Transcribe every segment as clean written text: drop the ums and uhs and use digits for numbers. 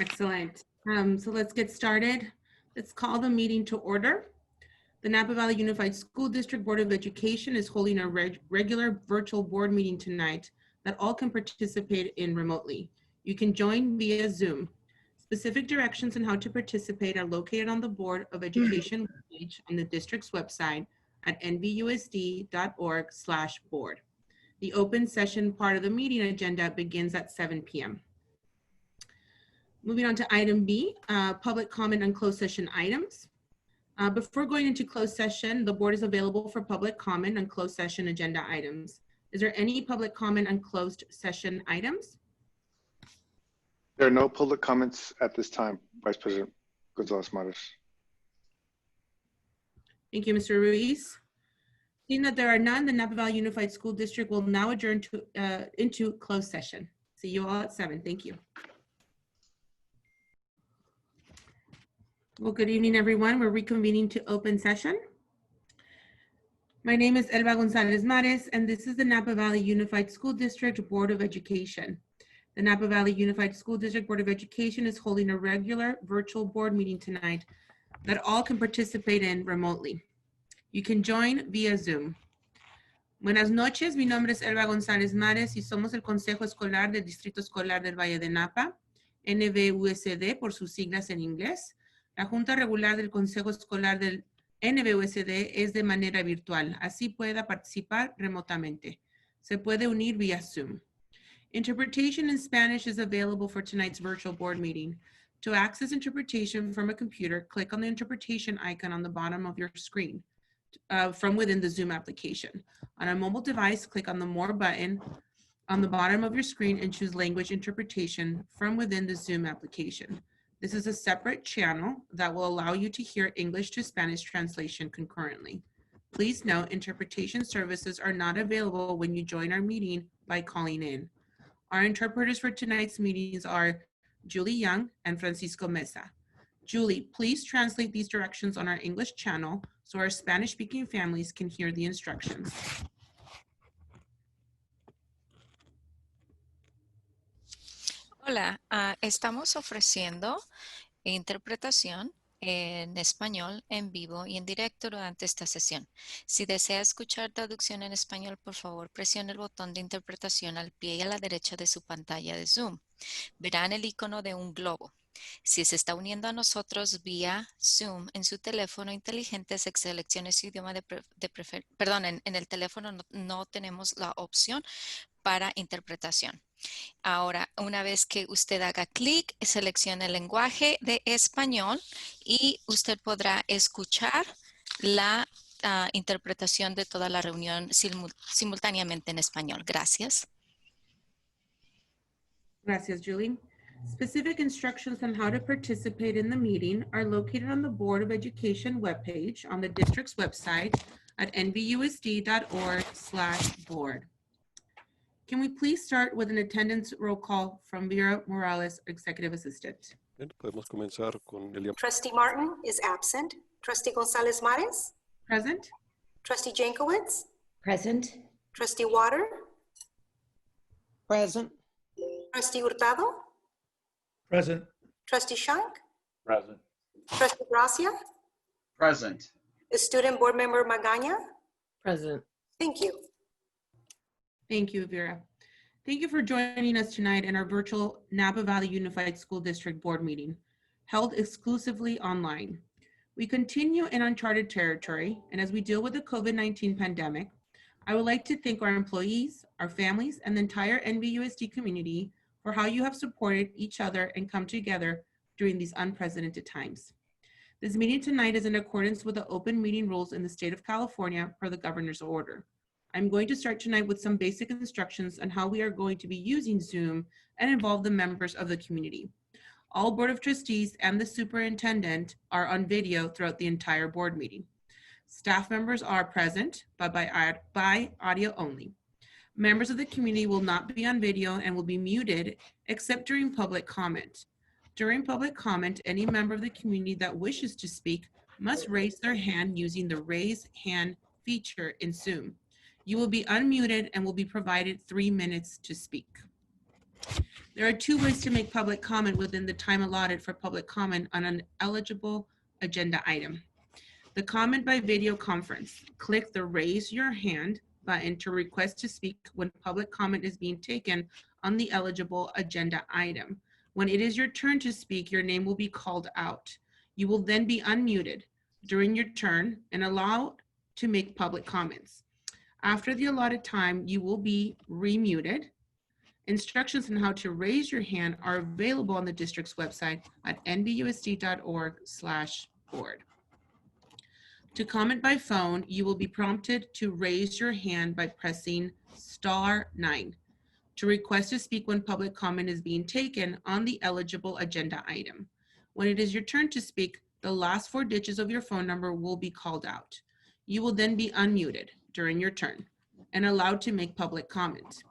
Excellent. So let's get started. Let's call the meeting to order. The Napa Valley Unified School District Board of Education is holding a regular virtual board meeting tonight that all can participate in remotely. You can join via Zoom. Specific directions on how to participate are located on the Board of Education page on the district's website at nvusd.org/board. The open session part of the meeting agenda begins at 7 p.m. Moving on to item B, public comment on closed session items. Before going into closed session, the board is available for public comment on closed session agenda items. Is there any public comment on closed session items? There are no public comments at this time, Vice President Gonzalez-Mares. Thank you, Mr. Ruiz. Seeing that there are none, the Napa Valley Unified School District will now adjourn into closed session. See you all at 7. Thank you. Well, good evening, everyone. We're reconvening to open session. My name is Elba Gonzalez-Mares, and this is the Napa Valley Unified School District Board of Education. The Napa Valley Unified School District Board of Education is holding a regular virtual board meeting tonight that all can participate in remotely. You can join via Zoom. Buenas noches, mi nombre es Elba González-Mares y somos el Consejo Escolar del Distrito Escolar del Valle de Napa, NVUSD por sus siglas en inglés. La Junta Regular del Consejo Escolar del NVUSD es de manera virtual, así pueda participar remotamente. Se puede unir vía Zoom. Interpretation in Spanish is available for tonight's virtual board meeting. To access interpretation from a computer, click on the interpretation icon on the bottom of your screen from within the Zoom application. On a mobile device, click on the More button on the bottom of your screen and choose Language Interpretation from within the Zoom application. This is a separate channel that will allow you to hear English to Spanish translation concurrently. Please note, interpretation services are not available when you join our meeting by calling in. Our interpreters for tonight's meetings are Julie Young and Francisco Mesa. Julie, please translate these directions on our English channel so our Spanish-speaking families can hear the instructions. Hola, estamos ofreciendo interpretación en español en vivo y en directo durante esta sesión. Si desea escuchar traducción en español, por favor, presione el botón de interpretación al pie y a la derecha de su pantalla de Zoom. Verán el icono de un globo. Si se está uniendo a nosotros vía Zoom en su teléfono inteligente, seleccione su idioma en el teléfono no tenemos la opción para interpretación. Ahora, una vez que usted haga clic, seleccione el lenguaje de español y usted podrá escuchar la interpretación de toda la reunión simultáneamente en español. Gracias. Gracias, Julie. Specific instructions on how to participate in the meeting are located on the Board of Education webpage on the district's website at nvusd.org/board. Can we please start with an attendance roll call from Vera Morales, Executive Assistant? Bien, podemos comenzar con el... Trustee Martin is absent. Trustee Gonzalez-Mares? Present. Trustee Jankowicz? Present. Trustee Water? Present. Trustee Hurtado? Present. Trustee Shank? Present. Trustee Gracia? Present. Student Board Member Magaña? Present. Thank you. Thank you, Vera. Thank you for joining us tonight in our virtual Napa Valley Unified School District Board meeting, held exclusively online. We continue in uncharted territory, and as we deal with the COVID-19 pandemic, I would like to thank our employees, our families, and the entire NVUSD community for how you have supported each other and come together during these unprecedented times. This meeting tonight is in accordance with the open meeting rules in the state of California per the governor's order. I'm going to start tonight with some basic instructions on how we are going to be using Zoom and involve the members of the community. All Board of Trustees and the superintendent are on video throughout the entire board meeting. Staff members are present, but by audio only. Members of the community will not be on video and will be muted except during public comment. During public comment, any member of the community that wishes to speak must raise their hand using the raise hand feature in Zoom. You will be unmuted and will be provided 3 minutes to speak. There are two ways to make public comment within the time allotted for public comment on an eligible agenda item. The comment by video conference. Click the raise your hand button to request to speak when public comment is being taken on the eligible agenda item. When it is your turn to speak, your name will be called out. You will then be unmuted during your turn and allowed to make public comments. After the allotted time, you will be remuted. Instructions on how to raise your hand are available on the district's website at nvusd.org/board. To comment by phone, you will be prompted to raise your hand by pressing *9 to request to speak when public comment is being taken on the eligible agenda item. When it is your turn to speak, the last 4 digits of your phone number will be called out. You will then be unmuted during your turn and allowed to make public comment.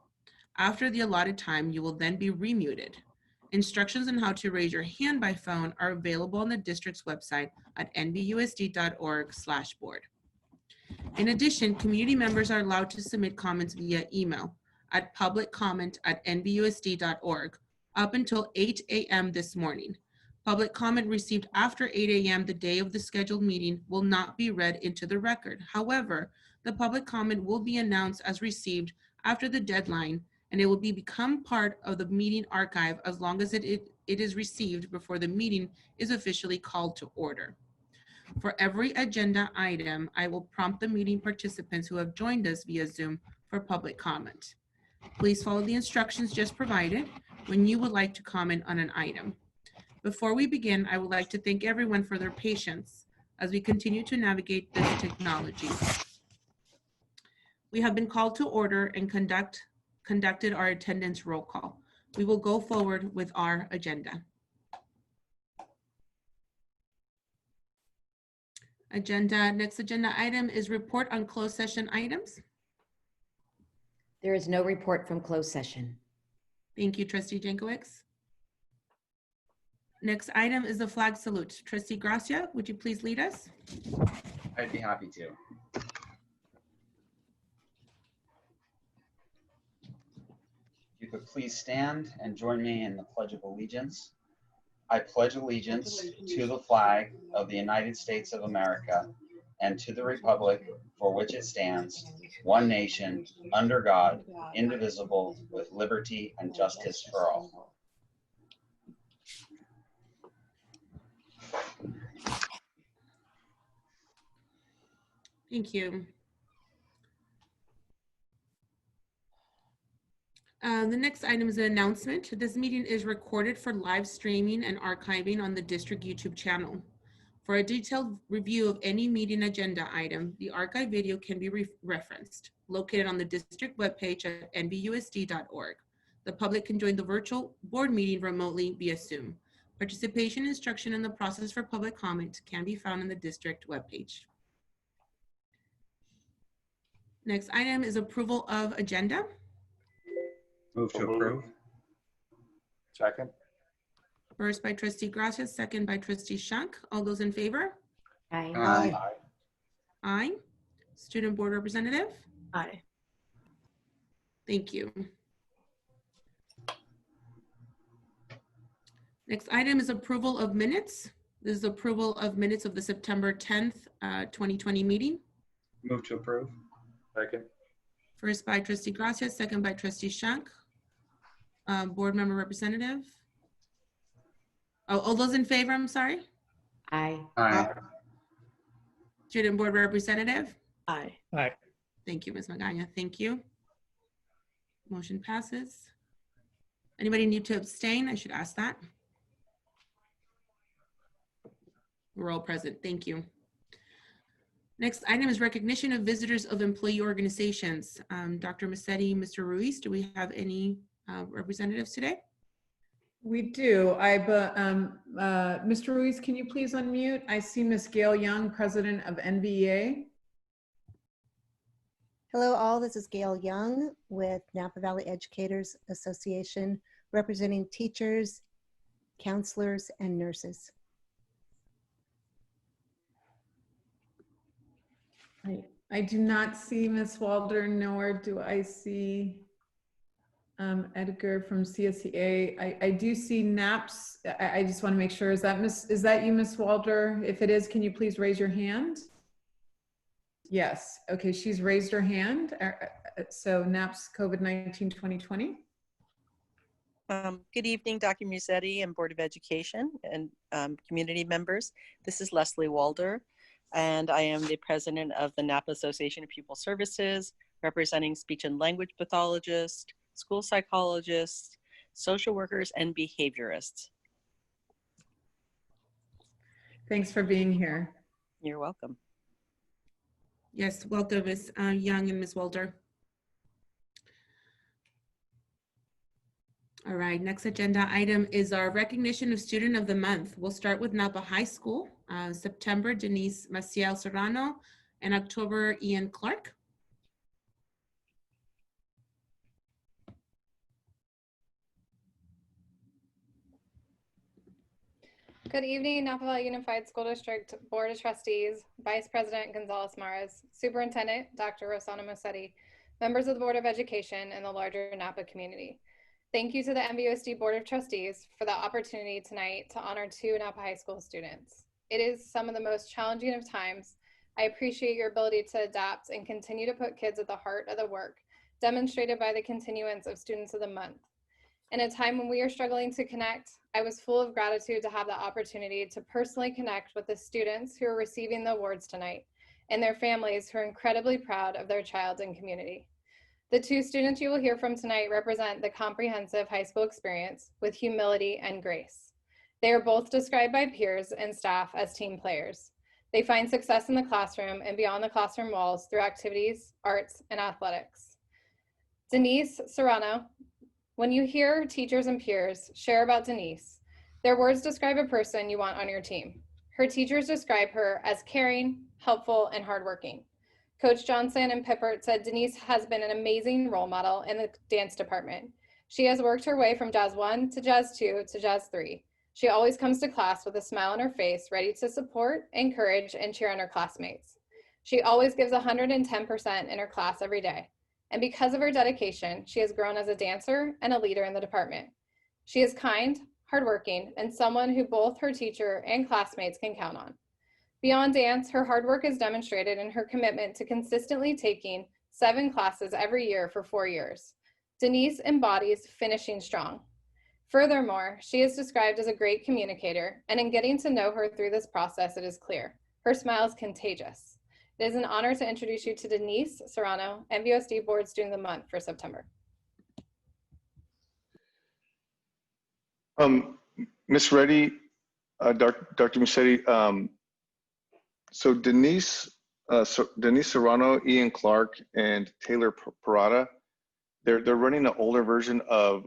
After the allotted time, you will then be remuted. Instructions on how to raise your hand by phone are available on the district's website at nvusd.org/board. In addition, community members are allowed to submit comments via email at publiccomment@nvusd.org up until 8 a.m. this morning. Public comment received after 8 a.m. the day of the scheduled meeting will not be read into the record. However, the public comment will be announced as received after the deadline, and it will become part of the meeting archive as long as it is received before the meeting is officially called to order. For every agenda item, I will prompt the meeting participants who have joined us via Zoom for public comment. Please follow the instructions just provided when you would like to comment on an item. Before we begin, I would like to thank everyone for their patience as we continue to navigate this technology. We have been called to order and conducted our attendance roll call. We will go forward with our agenda. Next agenda item is report on closed session items. There is no report from closed session. Thank you, Trustee Jankowicz. Next item is the flag salute. Trustee Gracia, would you please lead us? I'd be happy to. If you could please stand and join me in the Pledge of Allegiance. I pledge allegiance to the flag of the United States of America and to the republic for which it stands, one nation, under God, indivisible, with liberty and justice for all. Thank you. The next item is an announcement. This meeting is recorded for live streaming and archiving on the district YouTube channel. For a detailed review of any meeting agenda item, the archive video can be referenced, located on the district webpage at nvusd.org. The public can join the virtual board meeting remotely via Zoom. Participation instruction in the process for public comment can be found on the district webpage. Next item is approval of agenda. Move to approve. Second. First by Trustee Gracia, second by Trustee Shank. All those in favor? Aye. Aye. Aye. Student Board Representative? Aye. Thank you. Next item is approval of minutes. This is approval of minutes of the September 10th, 2020 meeting. Move to approve. Second. First by Trustee Gracia, second by Trustee Shank. Board Member Representative? Oh, all those in favor, I'm sorry. Aye. Aye. Student Board Representative? Aye. Aye. Thank you, Ms. Magana. Thank you. Motion passes. Anybody need to abstain? I should ask that. We're all present. Thank you. Next item is recognition of visitors of employee organizations. Dr. Massetti, Mr. Ruiz, do we have any representatives today? We do. Mr. Ruiz, can you please unmute? I see Ms. Gail Young, President of NVEA. Hello all, this is Gail Young with Napa Valley Educators Association, representing teachers, counselors, and nurses. I do not see Ms. Waldron, nor do I see Edgar from CSEA. I do see naps. I just want to make sure, is that you, Miss Walter? If it is, can you please raise your hand? Yes. Okay, she's raised her hand. So naps COVID-19 2020. Good evening, Dr. Musetti and Board of Education and community members. This is Leslie Walder, and I am the president of the Napa Association of Pupil Services, representing speech and language pathologists, school psychologists, social workers, and behaviorists. Thanks for being here. You're welcome. Yes, welcome, Ms. Young and Ms. Walter. All right, next agenda item is our recognition of Student of the Month. We'll start with Napa High School. September, Denise MACIEL Serrano, and October, Ian Clark. Good evening, Napa Valley Unified School District Board of Trustees, Vice President Gonzalez Mares, Superintendent Dr. Rossana Musetti, members of the Board of Education, and the larger Napa community. Thank you to the NVUSD Board of Trustees for the opportunity tonight to honor 2 Napa High School students. It is some of the most challenging of times. I appreciate your ability to adapt and continue to put kids at the heart of the work, demonstrated by the continuance of Students of the Month. In a time when we are struggling to connect, I was full of gratitude to have the opportunity to personally connect with the students who are receiving the awards tonight and their families who are incredibly proud of their child and community. The 2 students you will hear from tonight represent the comprehensive high school experience with humility and grace. They are both described by peers and staff as team players. They find success in the classroom and beyond the classroom walls through activities, arts, and athletics. Denisse Serrano. When you hear teachers and peers share about Denisse, their words describe a person you want on your team. Her teachers describe her as caring, helpful, and hardworking. Coach Johnson and Pippert said Denisse has been an amazing role model in the dance department. She has worked her way from Jazz 1 to Jazz 2 to Jazz 3. She always comes to class with a smile on her face, ready to support, encourage, and cheer on her classmates. She always gives 110% in her class every day. And because of her dedication, she has grown as a dancer and a leader in the department. She is kind, hardworking, and someone who both her teacher and classmates can count on. Beyond dance, her hard work is demonstrated in her commitment to consistently taking 7 classes every year for 4 years. Denisse embodies finishing strong. Furthermore, she is described as a great communicator, and in getting to know her through this process, it is clear. Her smile is contagious. It is an honor to introduce you to Denisse Serrano, NVUSD Board Student of the Month for September. Ms. Reddy, Dr. Musetti, so Denisse Serrano, Ian Clark, and Taylor PERATA, they're running an older version of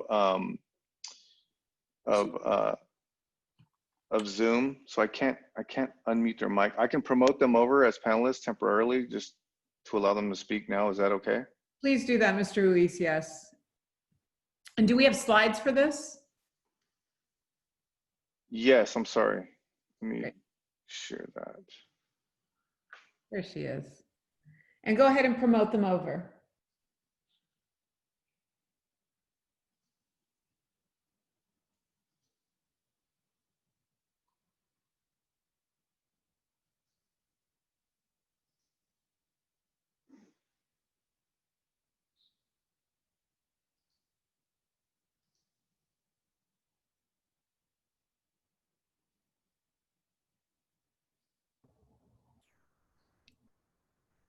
Zoom, so I can't unmute their mic. I can promote them over as panelists temporarily, just to allow them to speak now. Is that okay? Please do that, Mr. Ruiz, yes. And do we have slides for this? Yes, I'm sorry. Let me share that. There she is. And go ahead and promote them over.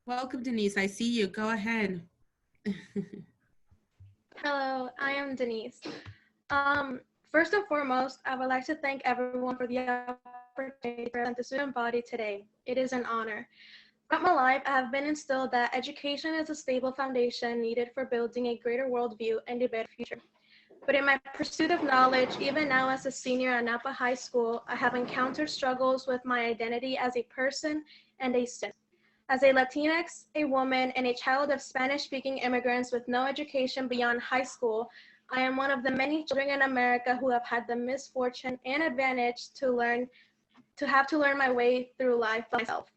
Welcome, Denisse. I see you. Go ahead. Hello, I am Denisse. First and foremost, I would like to thank everyone for the opportunity to present the student body today. It is an honor. Throughout my life, I have been instilled that education is a stable foundation needed for building a greater worldview and a better future. But in my pursuit of knowledge, even now as a senior at Napa High School, I have encountered struggles with my identity as a person and a student. As a Latinx, a woman, and a child of Spanish-speaking immigrants with no education beyond high school, I am one of the many children in America who have had the misfortune and advantage to have to learn my way through life by myself.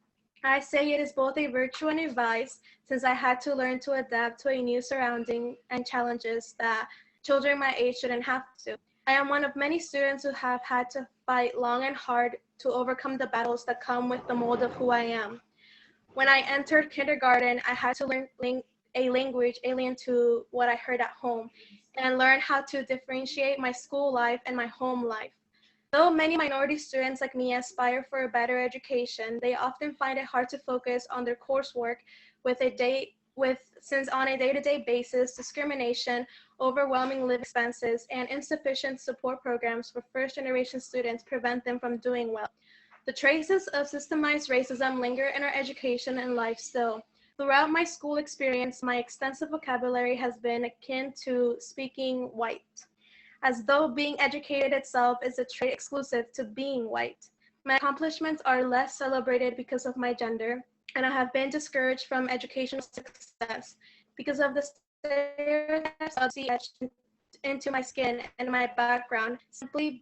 I say it is both a virtue and a vice, since I had to learn to adapt to a new surrounding and challenges that children my age shouldn't have to. I am one of many students who have had to fight long and hard to overcome the battles that come with the mold of who I am. When I entered kindergarten, I had to learn a language alien to what I heard at home and learn how to differentiate my school life and my home life. Though many minority students like me aspire for a better education, they often find it hard to focus on their coursework since on a day-to-day basis, discrimination, overwhelming living expenses, and insufficient support programs for first-generation students prevent them from doing well. The traces of systemized racism linger in our education and life still. Throughout my school experience, my extensive vocabulary has been akin to speaking white, as though being educated itself is a trait exclusive to being white. My accomplishments are less celebrated because of my gender, and I have been discouraged from educational success because of the stereotypes of etched into my skin and my background. Simply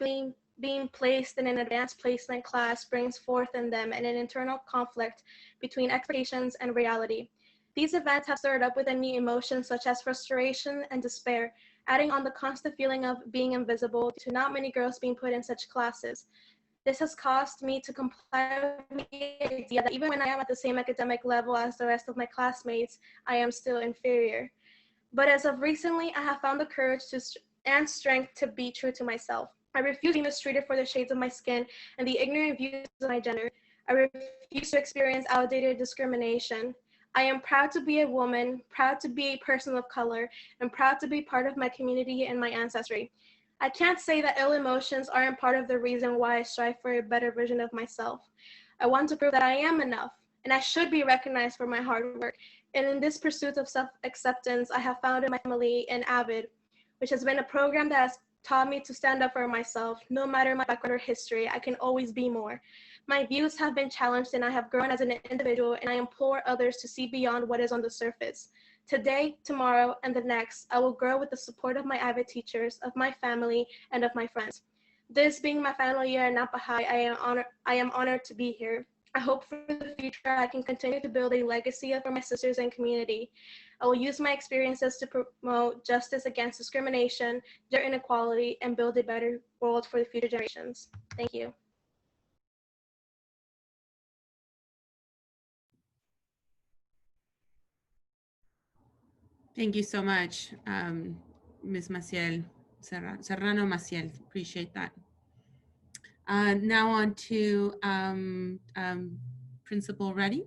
being placed in an advanced placement class brings forth in them an internal conflict between expectations and reality. These events have stirred up within me emotions such as frustration and despair, adding on the constant feeling of being invisible due to not many girls being put in such classes. This has caused me to comply with the idea that even when I am at the same academic level as the rest of my classmates, I am still inferior. But as of recently, I have found the courage and strength to be true to myself. I refuse to be mistreated for the shades of my skin and the ignorant views of my gender. I refuse to experience outdated discrimination. I am proud to be a woman, proud to be a person of color, and proud to be part of my community and my ancestry. I can't say that ill emotions aren't part of the reason why I strive for a better version of myself. I want to prove that I am enough, and I should be recognized for my hard work. And in this pursuit of self-acceptance, I have found in my family an AVID, which has been a program that has taught me to stand up for myself. No matter my background or history, I can always be more. My views have been challenged and I have grown as an individual, and I implore others to see beyond what is on the surface. Today, tomorrow, and the next, I will grow with the support of my AVID teachers, of my family, and of my friends. This being my final year at Napa High, I am honored to be here. I hope for the future I can continue to build a legacy for my sisters and community. I will use my experiences to promote justice against discrimination, gender inequality, and build a better world for the future generations. Thank you. Thank you so much, Ms. Maciel, Serrano Maciel. Appreciate that. Now on to Principal Reddy.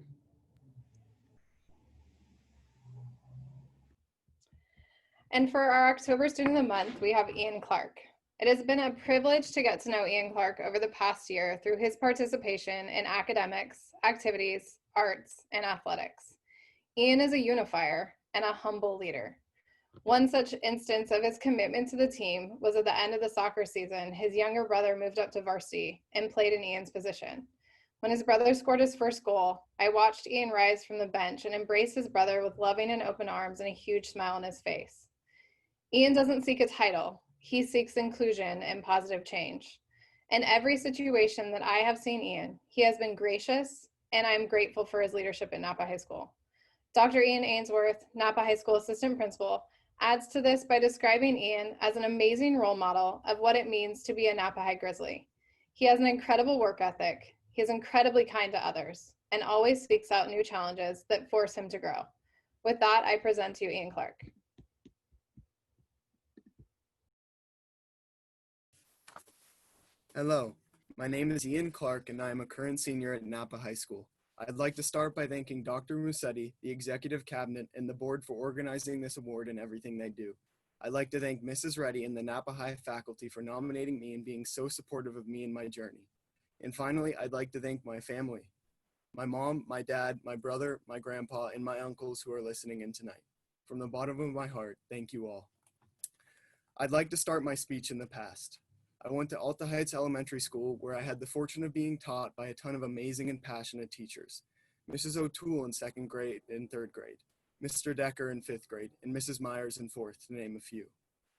And for our October Student of the Month, we have Ian Clark. It has been a privilege to get to know Ian Clark over the past year through his participation in academics, activities, arts, and athletics. Ian is a unifier and a humble leader. One such instance of his commitment to the team was at the end of the soccer season. His younger brother moved up to varsity and played in Ian's position. When his brother scored his first goal, I watched Ian rise from the bench and embrace his brother with loving and open arms and a huge smile on his face. Ian doesn't seek a title. He seeks inclusion and positive change. In every situation that I have seen Ian, he has been gracious, and I'm grateful for his leadership at Napa High School. Dr. Ian Ainsworth, Napa High School Assistant Principal, adds to this by describing Ian as an amazing role model of what it means to be a Napa High Grizzly. He has an incredible work ethic. He is incredibly kind to others and always seeks out new challenges that force him to grow. With that, I present to you Ian Clark. Hello, my name is Ian Clark and I am a current senior at Napa High School. I'd like to start by thanking Dr. Musetti, the Executive Cabinet, and the board for organizing this award and everything they do. I'd like to thank Mrs. Reddy and the Napa High faculty for nominating me and being so supportive of me and my journey. And finally, I'd like to thank my family, my mom, my dad, my brother, my grandpa, and my uncles who are listening in tonight. From the bottom of my heart, thank you all. I'd like to start my speech in the past. I went to Alta Heights Elementary School, where I had the fortune of being taught by a ton of amazing and passionate teachers. Mrs. O'Toole in 2nd grade and 3rd grade, Mr. Decker in 5th grade, and Mrs. Myers in 4th, to name a few.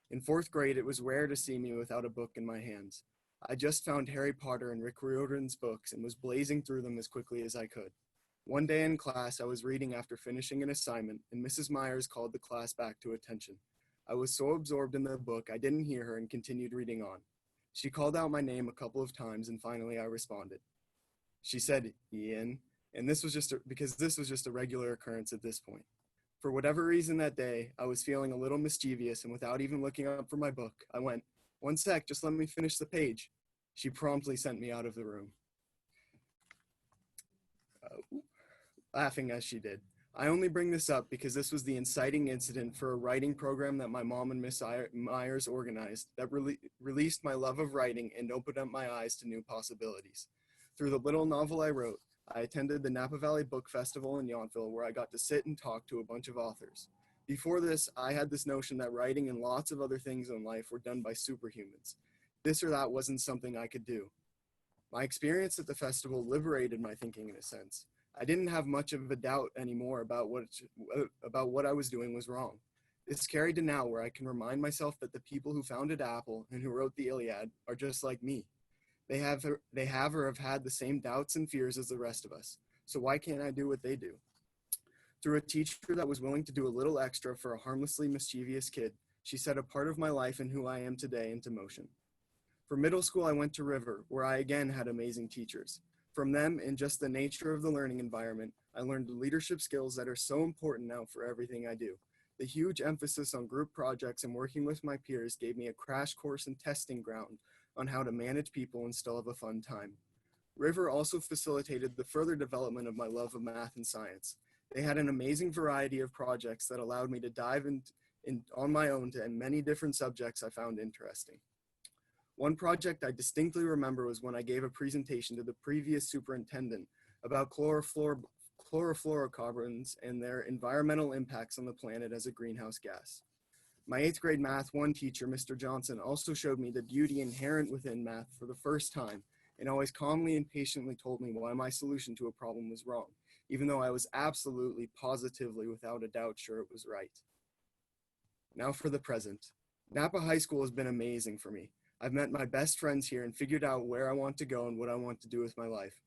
In 4th grade, it was rare to see me without a book in my hands. I just found Harry Potter and Rick Riordan's books and was blazing through them as quickly as I could. One day in class, I was reading after finishing an assignment, and Mrs. Myers called the class back to attention. I was so absorbed in the book, I didn't hear her and continued reading on. She called out my name a couple of times and finally I responded. She said, Ian, and this was just because this was just a regular occurrence at this point. For whatever reason that day, I was feeling a little mischievous, and without even looking up for my book, I went, "One sec, just let me finish the page." She promptly sent me out of the room, laughing as she did. I only bring this up because this was the inciting incident for a writing program that my mom and Miss Myers organized that released my love of writing and opened up my eyes to new possibilities. Through the little novel I wrote, I attended the Napa Valley Book Festival in Yountville, where I got to sit and talk to a bunch of authors. Before this, I had this notion that writing and lots of other things in life were done by superhumans. This or that wasn't something I could do. My experience at the festival liberated my thinking in a sense. I didn't have much of a doubt anymore about what I was doing was wrong. This carried to now, where I can remind myself that the people who founded Apple and who wrote the Iliad are just like me. They have or have had the same doubts and fears as the rest of us. So why can't I do what they do? Through a teacher that was willing to do a little extra for a harmlessly mischievous kid, she set a part of my life and who I am today into motion. For middle school, I went to River, where I again had amazing teachers. From them and just the nature of the learning environment, I learned the leadership skills that are so important now for everything I do. The huge emphasis on group projects and working with my peers gave me a crash course and testing ground on how to manage people and still have a fun time. River also facilitated the further development of my love of math and science. They had an amazing variety of projects that allowed me to dive in on my own to many different subjects I found interesting. One project I distinctly remember was when I gave a presentation to the previous superintendent about chlorofluorocarbons and their environmental impacts on the planet as a greenhouse gas. My 8th grade Math 1 teacher, Mr. Johnson, also showed me the beauty inherent within math for the first time, and always calmly and patiently told me why my solution to a problem was wrong, even though I was absolutely, positively, without a doubt sure it was right. Now for the present. Napa High School has been amazing for me. I've met my best friends here and figured out where I want to go and what I want to do with my life.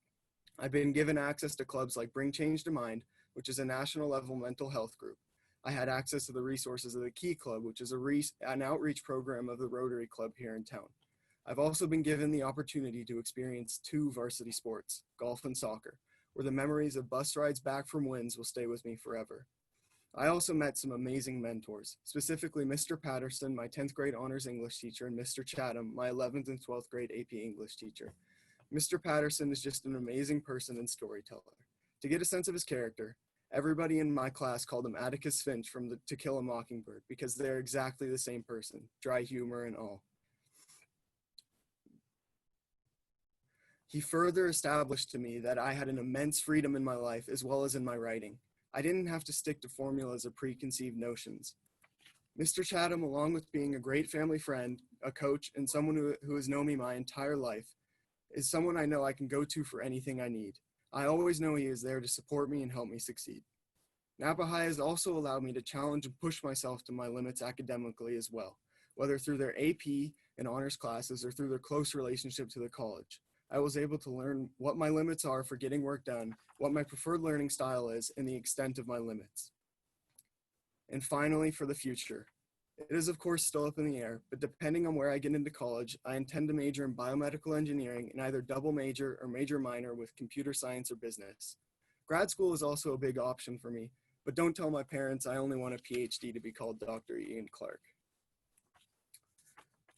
I've been given access to clubs like Bring Change to Mind, which is a national level mental health group. I had access to the resources of the Key Club, which is an outreach program of the Rotary Club here in town. I've also been given the opportunity to experience 2 varsity sports, golf and soccer, where the memories of bus rides back from wins will stay with me forever. I also met some amazing mentors, specifically Mr. Patterson, my 10th grade honors English teacher, and Mr. Chatham, my 11th and 12th grade AP English teacher. Mr. Patterson is just an amazing person and storyteller. To get a sense of his character, everybody in my class called him Atticus Finch from To Kill a Mockingbird because they're exactly the same person, dry humor and all. He further established to me that I had an immense freedom in my life as well as in my writing. I didn't have to stick to formulas or preconceived notions. Mr. Chatham, along with being a great family friend, a coach, and someone who has known me my entire life, is someone I know I can go to for anything I need. I always know he is there to support me and help me succeed. Napa High has also allowed me to challenge and push myself to my limits academically as well, whether through their AP and honors classes or through their close relationship to the college. I was able to learn what my limits are for getting work done, what my preferred learning style is, and the extent of my limits. And finally, for the future. It is of course still up in the air, but depending on where I get into college, I intend to major in biomedical engineering and either double major or major minor with computer science or business. Grad school is also a big option for me, but don't tell my parents I only want a PhD to be called Dr. Ian Clark.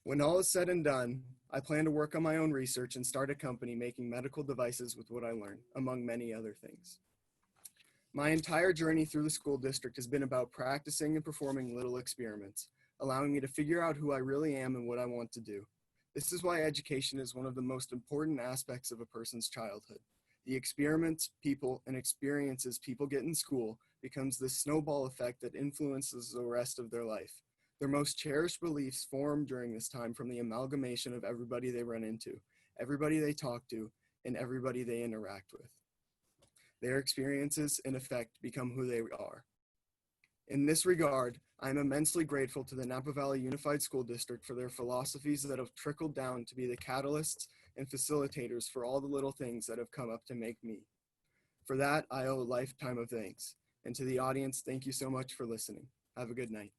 When all is said and done, I plan to work on my own research and start a company making medical devices with what I learned, among many other things. My entire journey through the school district has been about practicing and performing little experiments, allowing me to figure out who I really am and what I want to do. This is why education is one of the most important aspects of a person's childhood. The experiments, people, and experiences people get in school becomes this snowball effect that influences the rest of their life. Their most cherished beliefs form during this time from the amalgamation of everybody they run into, everybody they talk to, and everybody they interact with. Their experiences, in effect, become who they are. In this regard, I am immensely grateful to the Napa Valley Unified School District for their philosophies that have trickled down to be the catalysts and facilitators for all the little things that have come up to make me. For that, I owe a lifetime of thanks. And to the audience, thank you so much for listening. Have a good night.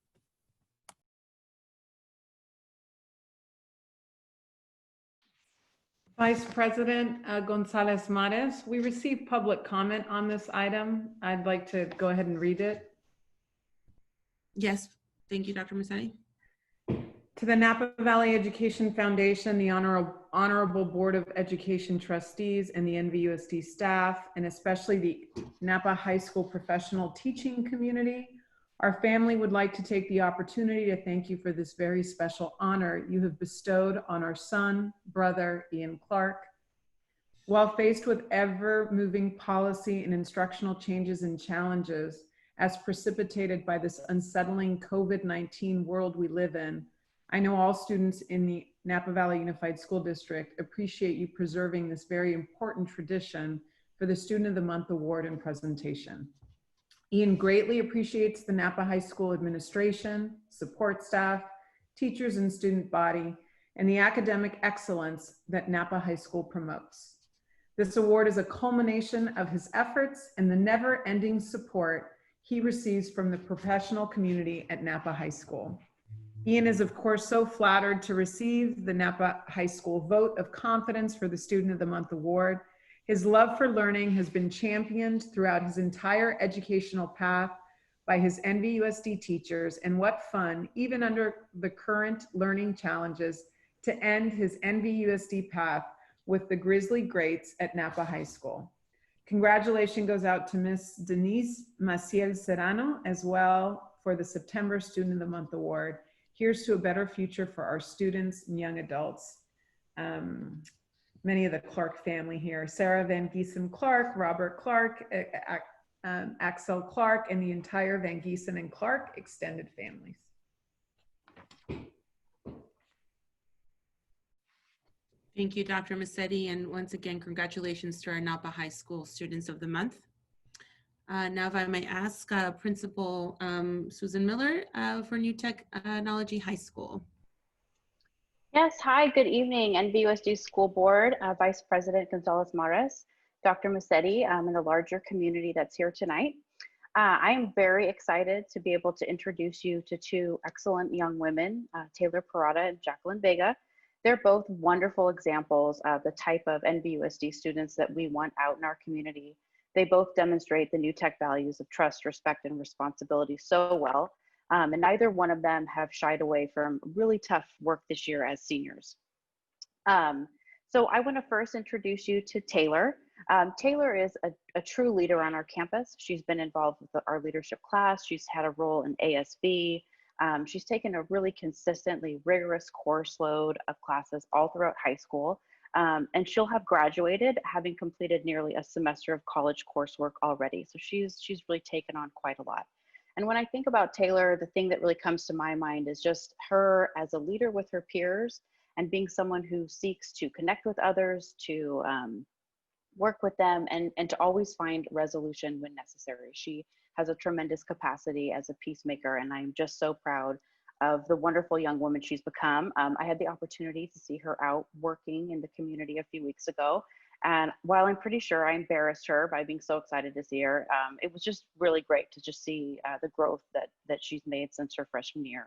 Vice President Gonzalez Mares, we received public comment on this item. I'd like to go ahead and read it. Yes, thank you, Dr. Musetti. To the Napa Valley Education Foundation, the Honorable Board of Education Trustees, and the NVUSD staff, and especially the Napa High School professional teaching community, our family would like to take the opportunity to thank you for this very special honor you have bestowed on our son, brother, Ian Clark. While faced with ever-moving policy and instructional changes and challenges as precipitated by this unsettling COVID-19 world we live in, I know all students in the Napa Valley Unified School District appreciate you preserving this very important tradition for the Student of the Month Award and presentation. Ian greatly appreciates the Napa High School administration, support staff, teachers and student body, and the academic excellence that Napa High School promotes. This award is a culmination of his efforts and the never-ending support he receives from the professional community at Napa High School. Ian is, of course, so flattered to receive the Napa High School vote of confidence for the Student of the Month Award. His love for learning has been championed throughout his entire educational path by his NVUSD teachers, and what fun, even under the current learning challenges, to end his NVUSD path with the Grizzly Greats at Napa High School. Congratulations goes out to Miss Denise MACIEL Serrano as well for the September Student of the Month Award. Here's to a better future for our students and young adults. Many of the Clark family here: Sarah Van Giesen Clark, Robert Clark, Axel Clark, and the entire Van Giesen and Clark extended families. Thank you, Dr. Musetti, and once again, congratulations to our Napa High School Students of the Month. Now, if I may ask Principal Susan Miller for New Technology High School. Yes, hi, good evening, NVUSD School Board, Vice President Gonzalez Mares, Dr. Musetti, and the larger community that's here tonight. I am very excited to be able to introduce you to two excellent young women, Taylor PERATA and Jacqueline VEGA. They're both wonderful examples of the type of NVUSD students that we want out in our community. They both demonstrate the new tech values of trust, respect, and responsibility so well. And neither one of them have shied away from really tough work this year as seniors. So I want to first introduce you to Taylor. Taylor is a true leader on our campus. She's been involved with our leadership class. She's had a role in ASB. She's taken a really consistently rigorous course load of classes all throughout high school. And she'll have graduated having completed nearly a semester of college coursework already. So she's really taken on quite a lot. And when I think about Taylor, the thing that really comes to my mind is just her as a leader with her peers and being someone who seeks to connect with others, to work with them, and to always find resolution when necessary. She has a tremendous capacity as a peacemaker, and I'm just so proud of the wonderful young woman she's become. I had the opportunity to see her out working in the community a few weeks ago. And while I'm pretty sure I embarrassed her by being so excited to see her, it was just really great to just see the growth that she's made since her freshman year,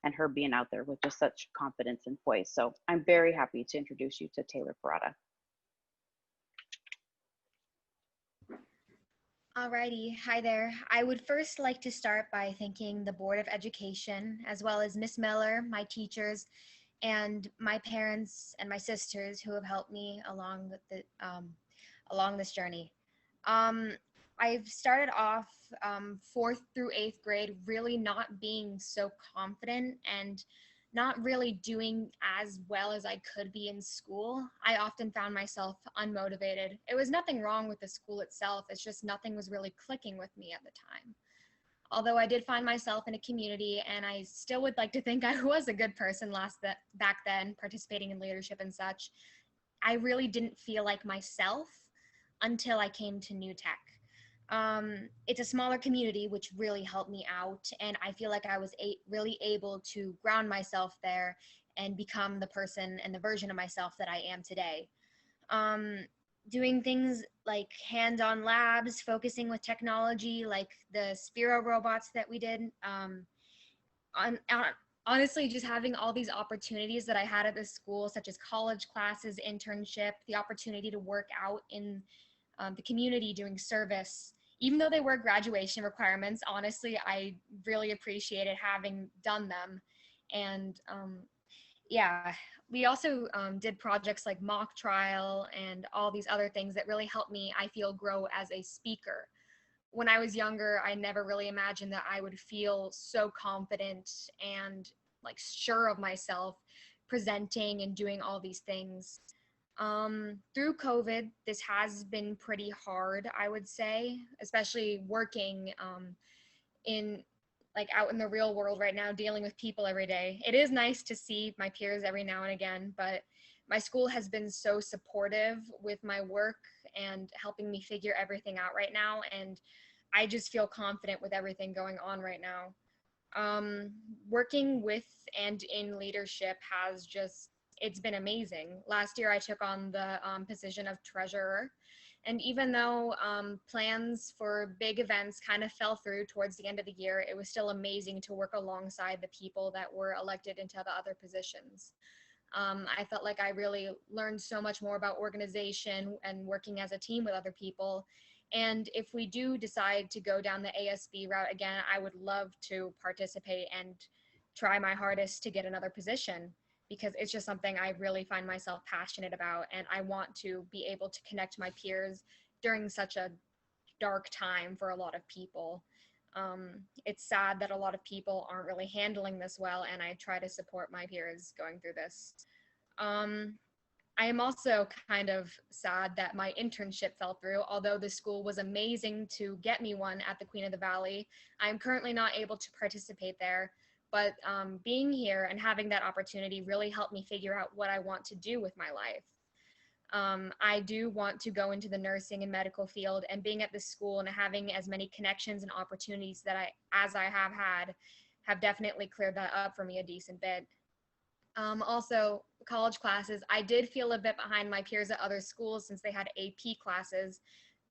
and her being out there with just such confidence and poise. So I'm very happy to introduce you to Taylor PERATA. Alrighty, hi there. I would first like to start by thanking the Board of Education, as well as Miss Miller, my teachers, and my parents and my sisters who have helped me along with the along this journey. I've started off 4th through 8th grade really not being so confident and not really doing as well as I could be in school. I often found myself unmotivated. It was nothing wrong with the school itself, it's just nothing was really clicking with me at the time. Although I did find myself in a community, and I still would like to think I was a good person back then, participating in leadership and such, I really didn't feel like myself until I came to New Tech. It's a smaller community, which really helped me out, and I feel like I was really able to ground myself there and become the person and the version of myself that I am today. Doing things like hands-on labs, focusing with technology like the Spiro robots that we did. On honestly, just having all these opportunities that I had at this school, such as college classes, internship, the opportunity to work out in the community doing service, even though they were graduation requirements, honestly, I really appreciated having done them. And yeah, we also did projects like mock trial and all these other things that really helped me, I feel, grow as a speaker. When I was younger, I never really imagined that I would feel so confident and like sure of myself presenting and doing all these things. Through COVID, this has been pretty hard, I would say, especially working in like out in the real world right now, dealing with people every day. It is nice to see my peers every now and again, but my school has been so supportive with my work and helping me figure everything out right now. And I just feel confident with everything going on right now. Working with and in leadership has just, it's been amazing. Last year I took on the position of treasurer. And even though plans for big events kind of fell through towards the end of the year, it was still amazing to work alongside the people that were elected into the other positions. I felt like I really learned so much more about organization and working as a team with other people. And if we do decide to go down the ASB route again, I would love to participate and try my hardest to get another position, because it's just something I really find myself passionate about, and I want to be able to connect my peers during such a dark time for a lot of people. It's sad that a lot of people aren't really handling this well, and I try to support my peers going through this. I am also kind of sad that my internship fell through. Although the school was amazing to get me one at the Queen of the Valley, I'm currently not able to participate there. But being here and having that opportunity really helped me figure out what I want to do with my life. I do want to go into the nursing and medical field, and being at this school and having as many connections and opportunities that I have had have definitely cleared that up for me a decent bit. Also, college classes, I did feel a bit behind my peers at other schools since they had AP classes,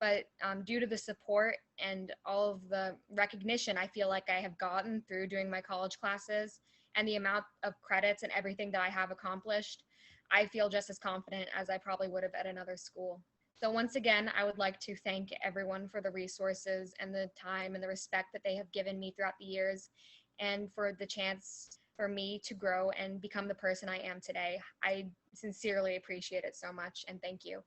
but due to the support and all of the recognition I feel like I have gotten through doing my college classes and the amount of credits and everything that I have accomplished, I feel just as confident as I probably would have at another school. So once again, I would like to thank everyone for the resources and the time and the respect that they have given me throughout the years, and for the chance for me to grow and become the person I am today. I sincerely appreciate it so much, and thank you.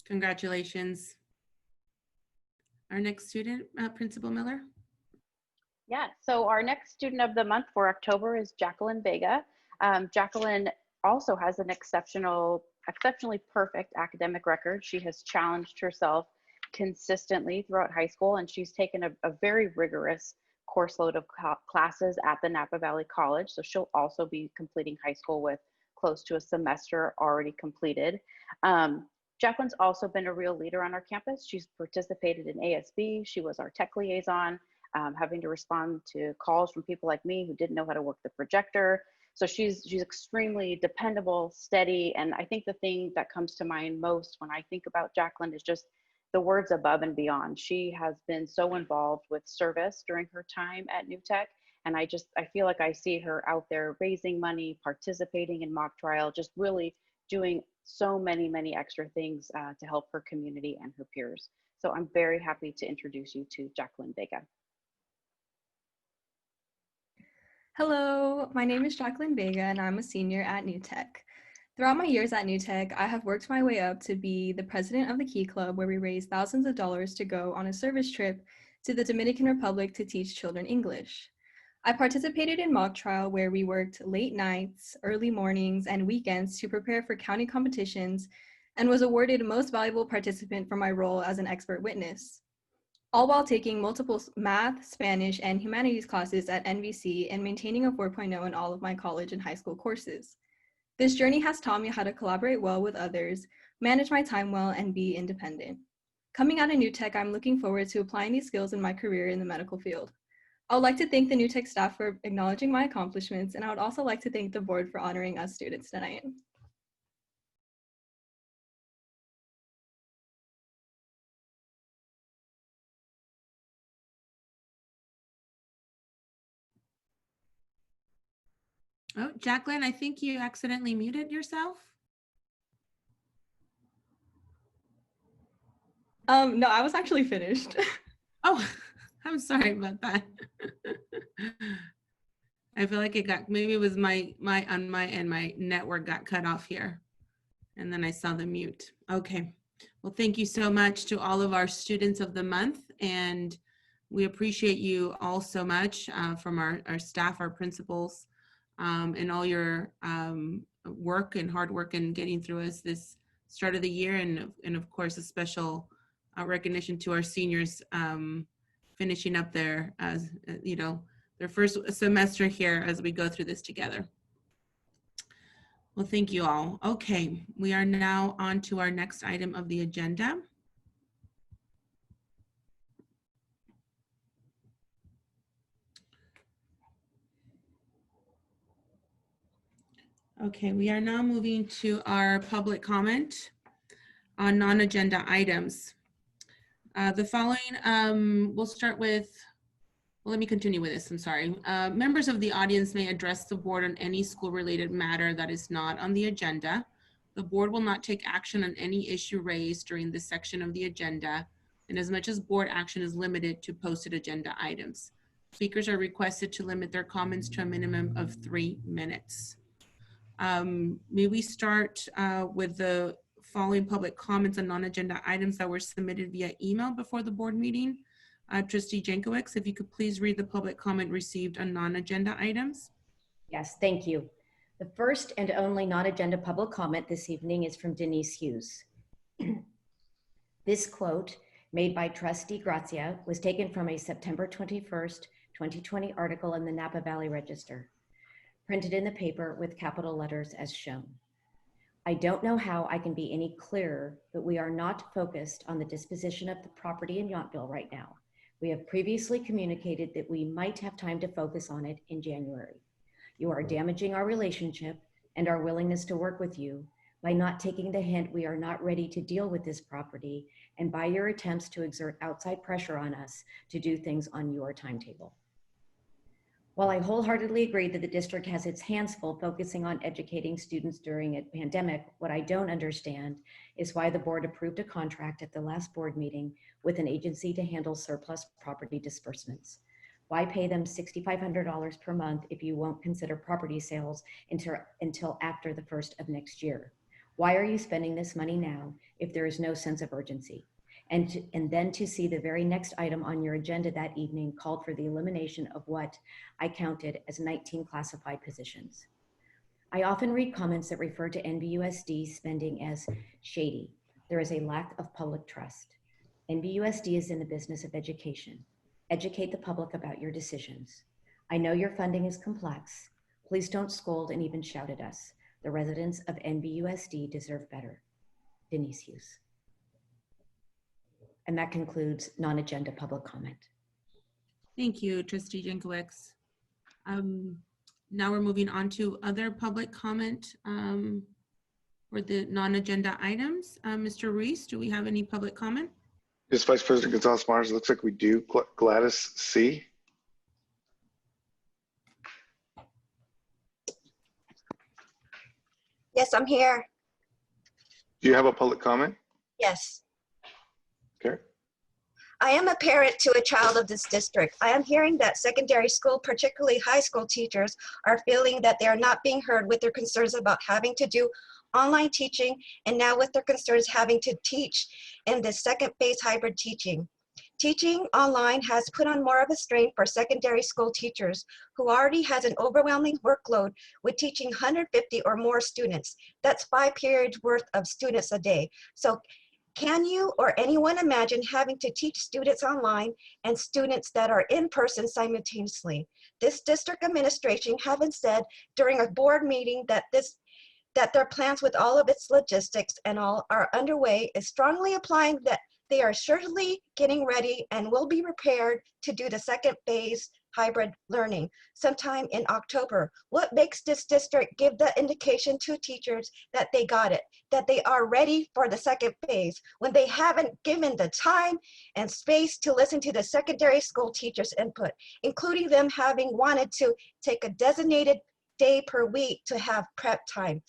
Congratulations. Our next student, Principal Miller. Yeah, so our next student of the month for October is Jacqueline Vega. Jacqueline also has an exceptionally perfect academic record. She has challenged herself consistently throughout high school, and she's taken a very rigorous course load of classes at the Napa Valley College. So she'll also be completing high school with close to a semester already completed. Jacqueline's also been a real leader on our campus. She's participated in ASB. She was our tech liaison, having to respond to calls from people like me who didn't know how to work the projector. So she's extremely dependable, steady, and I think the thing that comes to mind most when I think about Jacqueline is just the words above and beyond. She has been so involved with service during her time at New Tech, and I feel like I see her out there raising money, participating in mock trial, just really doing so many extra things to help her community and her peers. So I'm very happy to introduce you to Jacqueline Vega. Hello, my name is Jacqueline Vega and I'm a senior at New Tech. Throughout my years at New Tech, I have worked my way up to be the president of the Key Club, where we raise thousands of dollars to go on a service trip to the Dominican Republic to teach children English. I participated in mock trial, where we worked late nights, early mornings, and weekends to prepare for county competitions, and was awarded most valuable participant for my role as an expert witness, all while taking multiple math, Spanish, and humanities classes at NVC and maintaining a 4.0 in all of my college and high school courses. This journey has taught me how to collaborate well with others, manage my time well, and be independent. Coming out of New Tech, I'm looking forward to applying these skills in my career in the medical field. I would like to thank the New Tech staff for acknowledging my accomplishments, and I would also like to thank the board for honoring us students tonight. Oh, Jacqueline, I think you accidentally muted yourself. No, I was actually finished. Oh, I'm sorry about that. I feel like it got, maybe it was my on my end, my network got cut off here. And then I saw the mute. Okay. Well, thank you so much to all of our students of the month. And we appreciate you all so much from our staff, our principals, and all your work and hard work in getting through us this start of the year. And of course, a special recognition to our seniors finishing up their, their first semester here as we go through this together. Well, thank you all. Okay, we are now on to our next item of the agenda. Okay, we are now moving to our public comment on non-agenda items. The following, we'll start with, well, let me continue with this, I'm sorry. Members of the audience may address the board on any school-related matter that is not on the agenda. The board will not take action on any issue raised during this section of the agenda, and as much as board action is limited to posted agenda items. Speakers are requested to limit their comments to a minimum of 3 minutes. May we start with the following public comments on non-agenda items that were submitted via email before the board meeting. Trustee Jankowicz, if you could please read the public comment received on non-agenda items. Yes, thank you. The first and only non-agenda public comment this evening is from Denise Hughes. This quote, made by Trustee Grazia, was taken from a September 21st, 2020 article in the Napa Valley Register, printed in the paper with capital letters as shown. I don't know how I can be any clearer, but we are not focused on the disposition of the property in Yountville right now. We have previously communicated that we might have time to focus on it in January. You are damaging our relationship and our willingness to work with you by not taking the hint we are not ready to deal with this property and by your attempts to exert outside pressure on us to do things on your timetable. While I wholeheartedly agree that the district has its hands full focusing on educating students during a pandemic, what I don't understand is why the board approved a contract at the last board meeting with an agency to handle surplus property disbursements. Why pay them $6,500 per month if you won't consider property sales until after the 1st of next year? Why are you spending this money now if there is no sense of urgency? And then to see the very next item on your agenda that evening called for the elimination of what I counted as 19 classified positions. I often read comments that refer to NVUSD spending as shady. There is a lack of public trust. NVUSD is in the business of education. Educate the public about your decisions. I know your funding is complex. Please don't scold and even shout at us. The residents of NVUSD deserve better. Denise Hughes. And that concludes non-agenda public comment. Thank you, Trustee Jankowicz. Now we're moving on to other public comment for the non-agenda items. Mr. Reese, do we have any public comment? Yes, Vice President Gonzalez Mars, it looks like we do. Gladys C. Yes, I'm here. Do you have a public comment? Yes. Okay. I am a parent to a child of this district. I am hearing that secondary school, particularly high school teachers, are feeling that they are not being heard with their concerns about having to do online teaching and now with their concerns having to teach in the second phase hybrid teaching. Teaching online has put on more of a strain for secondary school teachers who already has an overwhelming workload with teaching 150 or more students. That's 5 periods worth of students a day. So can you or anyone imagine having to teach students online and students that are in person simultaneously? This district administration haven't said during a board meeting that their plans with all of its logistics and all are underway is strongly implying that they are surely getting ready and will be prepared to do the second phase hybrid learning sometime in October. What makes this district give the indication to teachers that they got it, that they are ready for the second phase when they haven't given the time and space to listen to the secondary school teachers' input, including them having wanted to take a designated day per week to have prep time.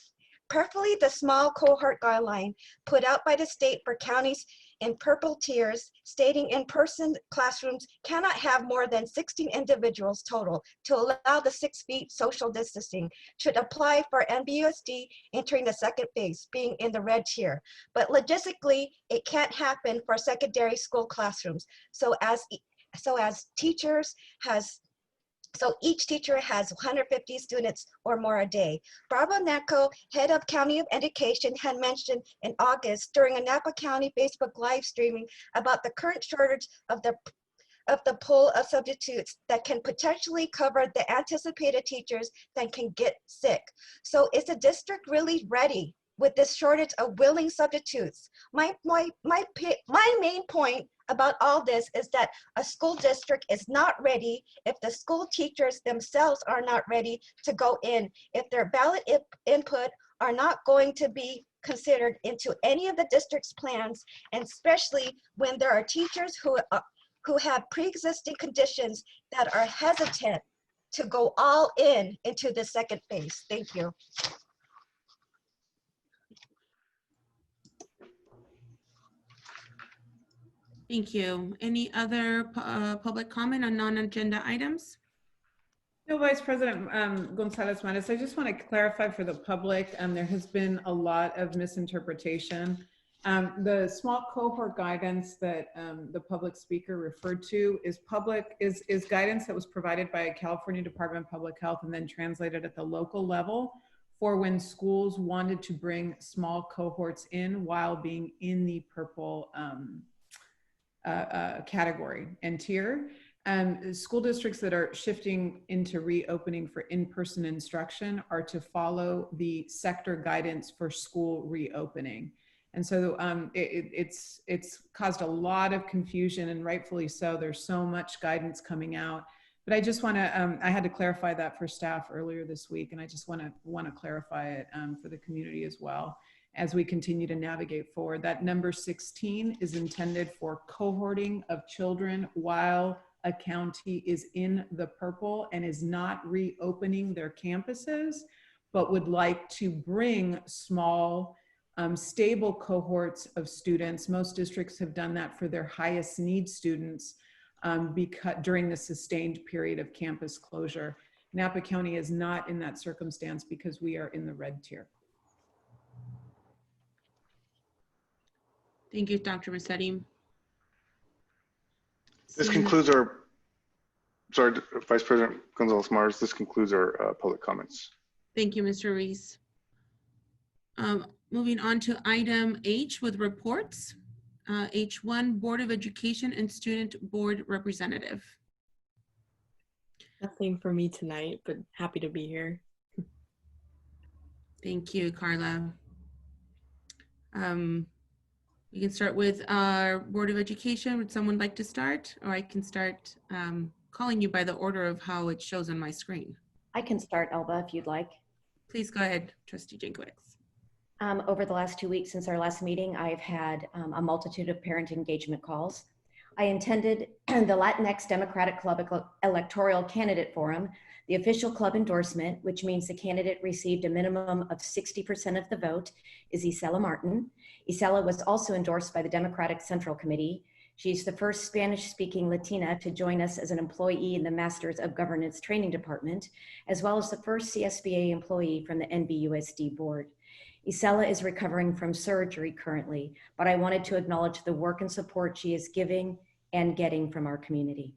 Preferably the small cohort guideline put out by the state for counties in purple tiers stating in-person classrooms cannot have more than 16 individuals total to allow the 6 feet social distancing should apply for NVUSD entering the second phase, being in the red tier. But logistically, it can't happen for secondary school classrooms. So each teacher has 150 students or more a day. Barbara Necco, head of County of Education, had mentioned in August during a Napa County Facebook live streaming about the current shortage of the pool of substitutes that can potentially cover the anticipated teachers that can get sick. So is the district really ready with this shortage of willing substitutes? My main point about all this is that a school district is not ready if the school teachers themselves are not ready to go in, if their ballot input are not going to be considered into any of the district's plans, and especially when there are teachers who have pre-existing conditions that are hesitant to go all in into the second phase. Thank you. Thank you. Any other public comment on non-agenda items? No, Vice President Gonzalez Mares, I just want to clarify for the public, there has been a lot of misinterpretation. The small cohort guidance that the public speaker referred to is guidance that was provided by a California Department of Public Health and then translated at the local level for when schools wanted to bring small cohorts in while being in the purple category and tier. School districts that are shifting into reopening for in-person instruction are to follow the sector guidance for school reopening. And so it's caused a lot of confusion, and rightfully so. There's so much guidance coming out. But I just want to, I had to clarify that for staff earlier this week, and I just want to clarify it for the community as well as we continue to navigate forward. That number 16 is intended for cohorting of children while a county is in the purple and is not reopening their campuses, but would like to bring small, stable cohorts of students. Most districts have done that for their highest need students during the sustained period of campus closure. Napa County is not in that circumstance because we are in the red tier. Thank you, Dr. Rossetti. This concludes our, sorry, Vice President Gonzalez Mares, this concludes our public comments. Thank you, Mr. Reese. Moving on to item H with reports. H1, Board of Education and Student Board Representative. Nothing for me tonight, but happy to be here. Thank you, Carla. We can start with our Board of Education. Would someone like to start? Or I can start calling you by the order of how it shows on my screen. I can start, Elba, if you'd like. Please go ahead, Trustee Jankowicz. Over the last 2 weeks since our last meeting, I've had a multitude of parent engagement calls. I attended the Latinx Democratic Club Electoral Candidate Forum, the official club endorsement, which means the candidate received a minimum of 60% of the vote, is Isela Martin. Isela was also endorsed by the Democratic Central Committee. She's the first Spanish-speaking Latina to join us as an employee in the Masters of Governance Training Department, as well as the first CSBA employee from the NVUSD board. Isela is recovering from surgery currently, but I wanted to acknowledge the work and support she is giving and getting from our community.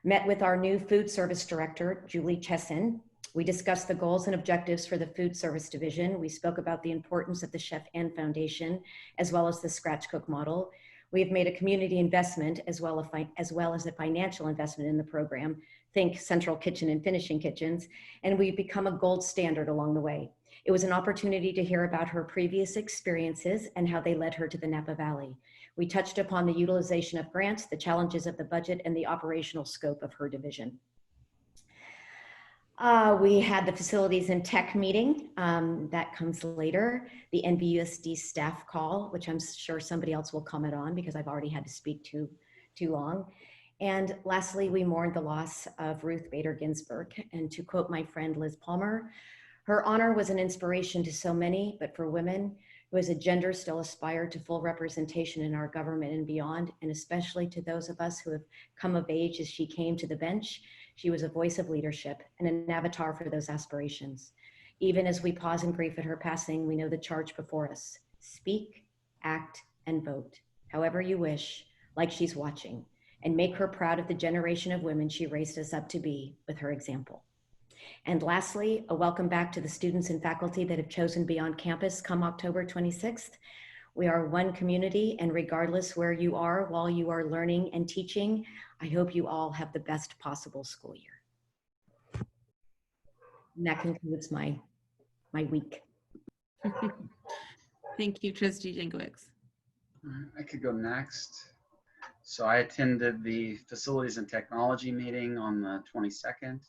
Met with our new food service director, Julie Chesson. We discussed the goals and objectives for the food service division. We spoke about the importance of the Chef N Foundation, as well as the Scratch Cook model. We have made a community investment as well as a financial investment in the program. Think Central Kitchen and Finishing Kitchens, and we've become a gold standard along the way. It was an opportunity to hear about her previous experiences and how they led her to the Napa Valley. We touched upon the utilization of grants, the challenges of the budget, and the operational scope of her division. We had the facilities and tech meeting. That comes later. The NVUSD staff call, which I'm sure somebody else will comment on because I've already had to speak too long. And lastly, we mourned the loss of Ruth Bader Ginsburg. And to quote my friend Liz Palmer, her honor was an inspiration to so many, but for women who as a gender still aspire to full representation in our government and beyond, and especially to those of us who have come of age as she came to the bench, she was a voice of leadership and an avatar for those aspirations. Even as we pause in grief at her passing, we know the charge before us. Speak, act, and vote, however you wish, like she's watching, and make her proud of the generation of women she raised us up to be with her example. And lastly, a welcome back to the students and faculty that have chosen Beyond Campus come October 26th. We are one community, and regardless where you are while you are learning and teaching, I hope you all have the best possible school year. And that concludes my week. Thank you, Trustee Jankowicz. I could go next. So I attended the Facilities and Technology meeting on the 22nd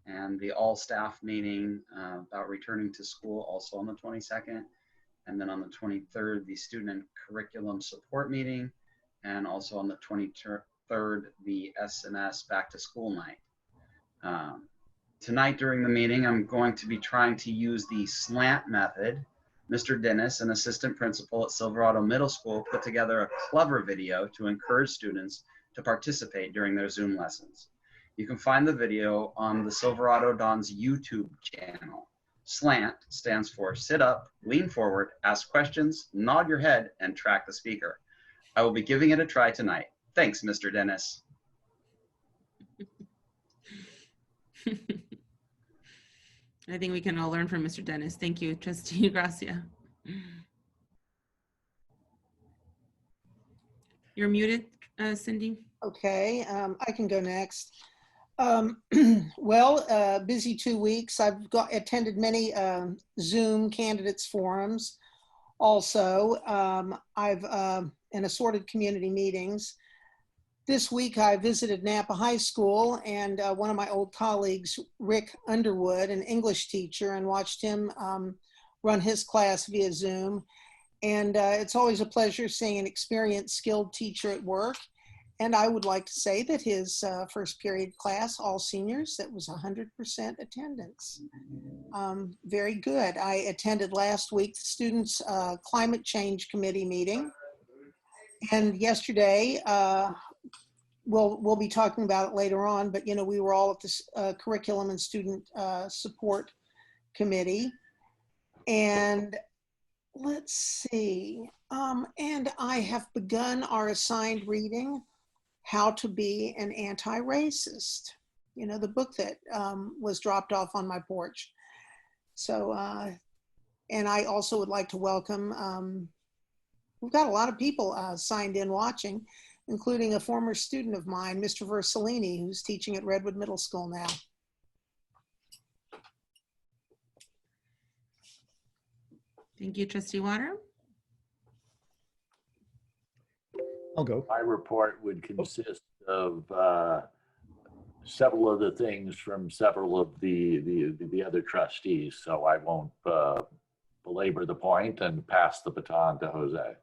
and the all staff meeting about returning to school also on the 22nd. And then on the 23rd, the Student and Curriculum Support meeting, and also on the 23rd, the SNS Back to School night. Tonight during the meeting, I'm going to be trying to use the SLANT method. Mr. Dennis, an assistant principal at Silverado Middle School, put together a clever video to encourage students to participate during their Zoom lessons. You can find the video on the Silverado Dawn's YouTube channel. SLANT stands for sit up, lean forward, ask questions, nod your head, and track the speaker. I will be giving it a try tonight. Thanks, Mr. Dennis. I think we can all learn from Mr. Dennis. Thank you, Trustee Gracia. You're muted, Cindy. Okay, I can go next. Busy 2 weeks. I've attended many Zoom candidates forums. Also, I've in assorted community meetings. This week I visited Napa High School, and one of my old colleagues, Rick Underwood, an English teacher, and watched him run his class via Zoom. And it's always a pleasure seeing an experienced, skilled teacher at work. And I would like to say that his first period class, all seniors, that was 100% attendance. Very good. I attended last week the Students' Climate Change Committee meeting. And yesterday, we'll be talking about it later on, but we were all at the Curriculum and Student Support Committee. And let's see, and I have begun our assigned reading, How to Be an Anti-Racist, the book that was dropped off on my porch. So, and I also would like to welcome, we've got a lot of people signed in watching, including a former student of mine, Mr. Versalini, who's teaching at Redwood Middle School now. Thank you, Trustee Water. I'll go. My report would consist of several of the things from several of the other trustees, so I won't belabor the point and pass the baton to Jose.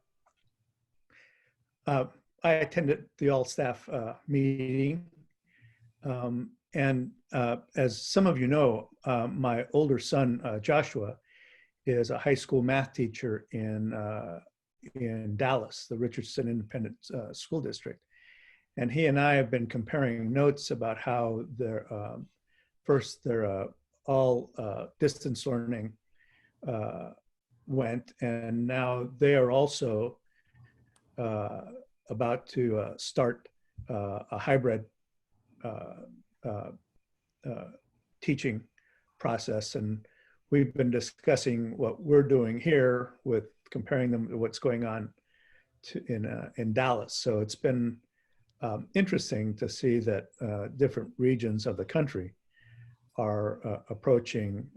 I attended the all-staff meeting, and as some of you know, my older son, Joshua, is a high school math teacher in Dallas, the Richardson Independent School District. And he and I have been comparing notes about how their all distance learning went, and now they are also about to start a hybrid teaching process. And we've been discussing what we're doing here with comparing them to what's going on in Dallas. So it's been interesting to see that different regions of the country are approaching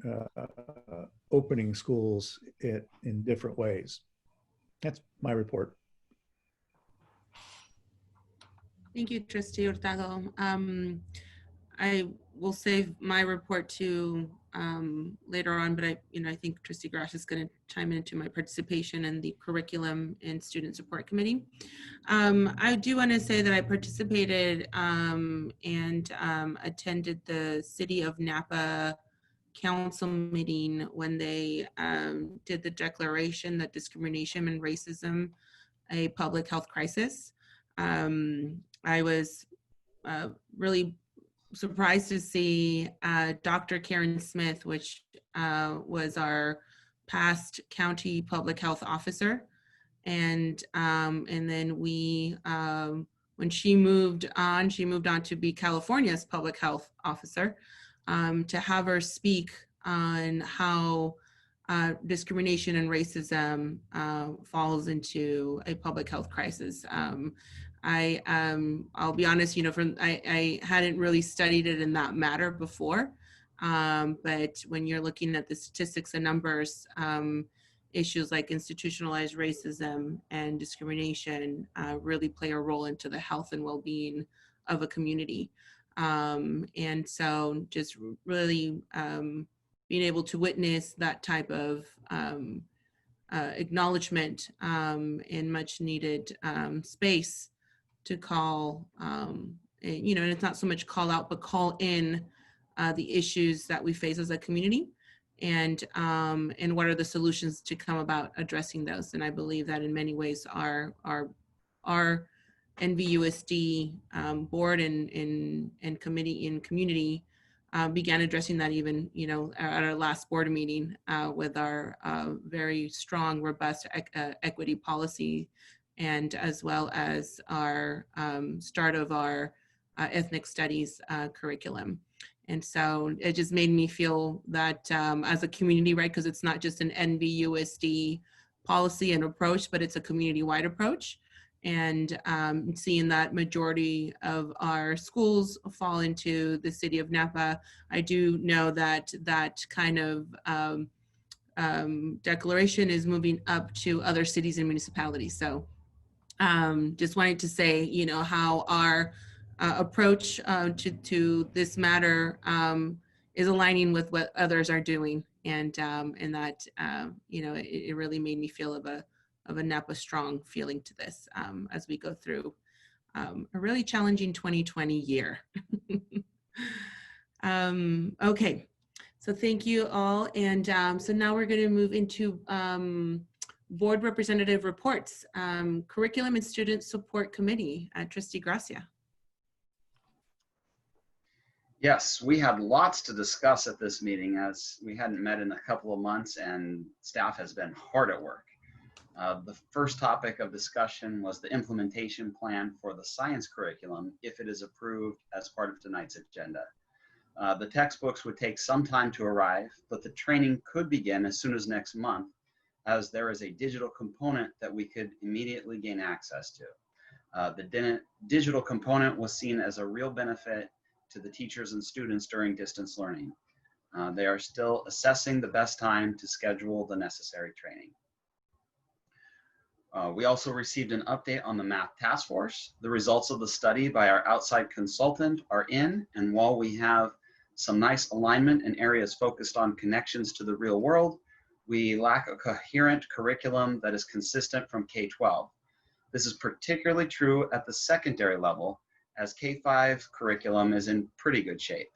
opening schools in different ways. That's my report. Thank you, Trustee Hurtado. I will save my report to later on, but I think Trustee Grash is going to chime into my participation in the Curriculum and Student Support Committee. I do want to say that I participated and attended the City of Napa Council meeting when they did the declaration that discrimination and racism a public health crisis. I was really surprised to see Dr. Karen Smith, which was our past county public health officer. And then when she moved on to be California's public health officer, to have her speak on how discrimination and racism falls into a public health crisis. I'll be honest, I hadn't really studied it in that matter before, but when you're looking at the statistics and numbers, issues like institutionalized racism and discrimination really play a role into the health and well-being of a community. And so just really being able to witness that type of acknowledgement in much needed space to call, and it's not so much call out, but call in the issues that we face as a community, and what are the solutions to come about addressing those. And I believe that in many ways our NVUSD board and community began addressing that even, at our last board meeting with our very strong, robust equity policy, and as well as our start of our ethnic studies curriculum. And so it just made me feel that as a community, right, because it's not just an NVUSD policy and approach, but it's a community-wide approach. And seeing that majority of our schools fall into the city of Napa, I do know that that kind of declaration is moving up to other cities and municipalities. So just wanted to say, how our approach to this matter is aligning with what others are doing, and that it really made me feel of a Napa strong feeling to this as we go through a really challenging 2020 year. Okay, so thank you all, and so now we're going to move into board representative reports. Curriculum and Student Support Committee, Trustee Gracia. Yes, we had lots to discuss at this meeting, as we hadn't met in a couple of months and staff has been hard at work. The first topic of discussion was the implementation plan for the science curriculum if it is approved as part of tonight's agenda. The textbooks would take some time to arrive, but the training could begin as soon as next month, as there is a digital component that we could immediately gain access to. The digital component was seen as a real benefit to the teachers and students during distance learning. They are still assessing the best time to schedule the necessary training. We also received an update on the math task force. The results of the study by our outside consultant are in, and while we have some nice alignment in areas focused on connections to the real world, we lack a coherent curriculum that is consistent from K-12. This is particularly true at the secondary level, as K-5 curriculum is in pretty good shape.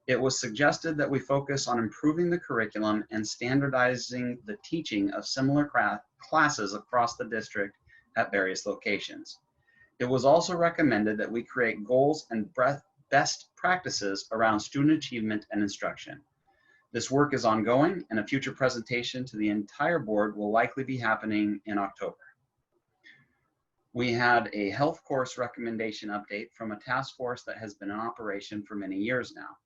It was suggested that we focus on improving the curriculum and standardizing the teaching of similar classes across the district at various locations. It was also recommended that we create goals and best practices around student achievement and instruction. This work is ongoing, and a future presentation to the entire board will likely be happening in October. We had a health course recommendation update from a task force that has been in operation for many years now.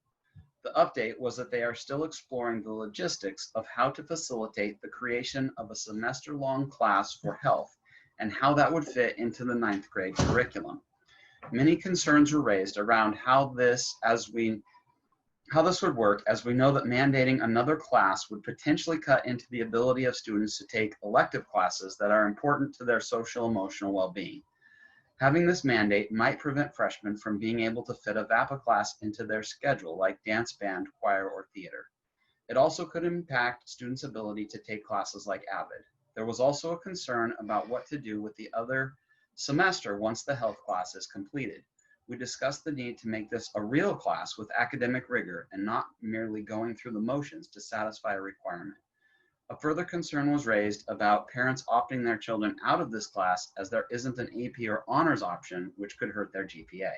The update was that they are still exploring the logistics of how to facilitate the creation of a semester-long class for health and how that would fit into the 9th grade curriculum. Many concerns were raised around how this would work, as we know that mandating another class would potentially cut into the ability of students to take elective classes that are important to their social emotional well-being. Having this mandate might prevent freshmen from being able to fit a VAPA class into their schedule, like dance band, choir, or theater. It also could impact students' ability to take classes like AVID. There was also a concern about what to do with the other semester once the health class is completed. We discussed the need to make this a real class with academic rigor and not merely going through the motions to satisfy a requirement. A further concern was raised about parents opting their children out of this class as there isn't an AP or honors option, which could hurt their GPA.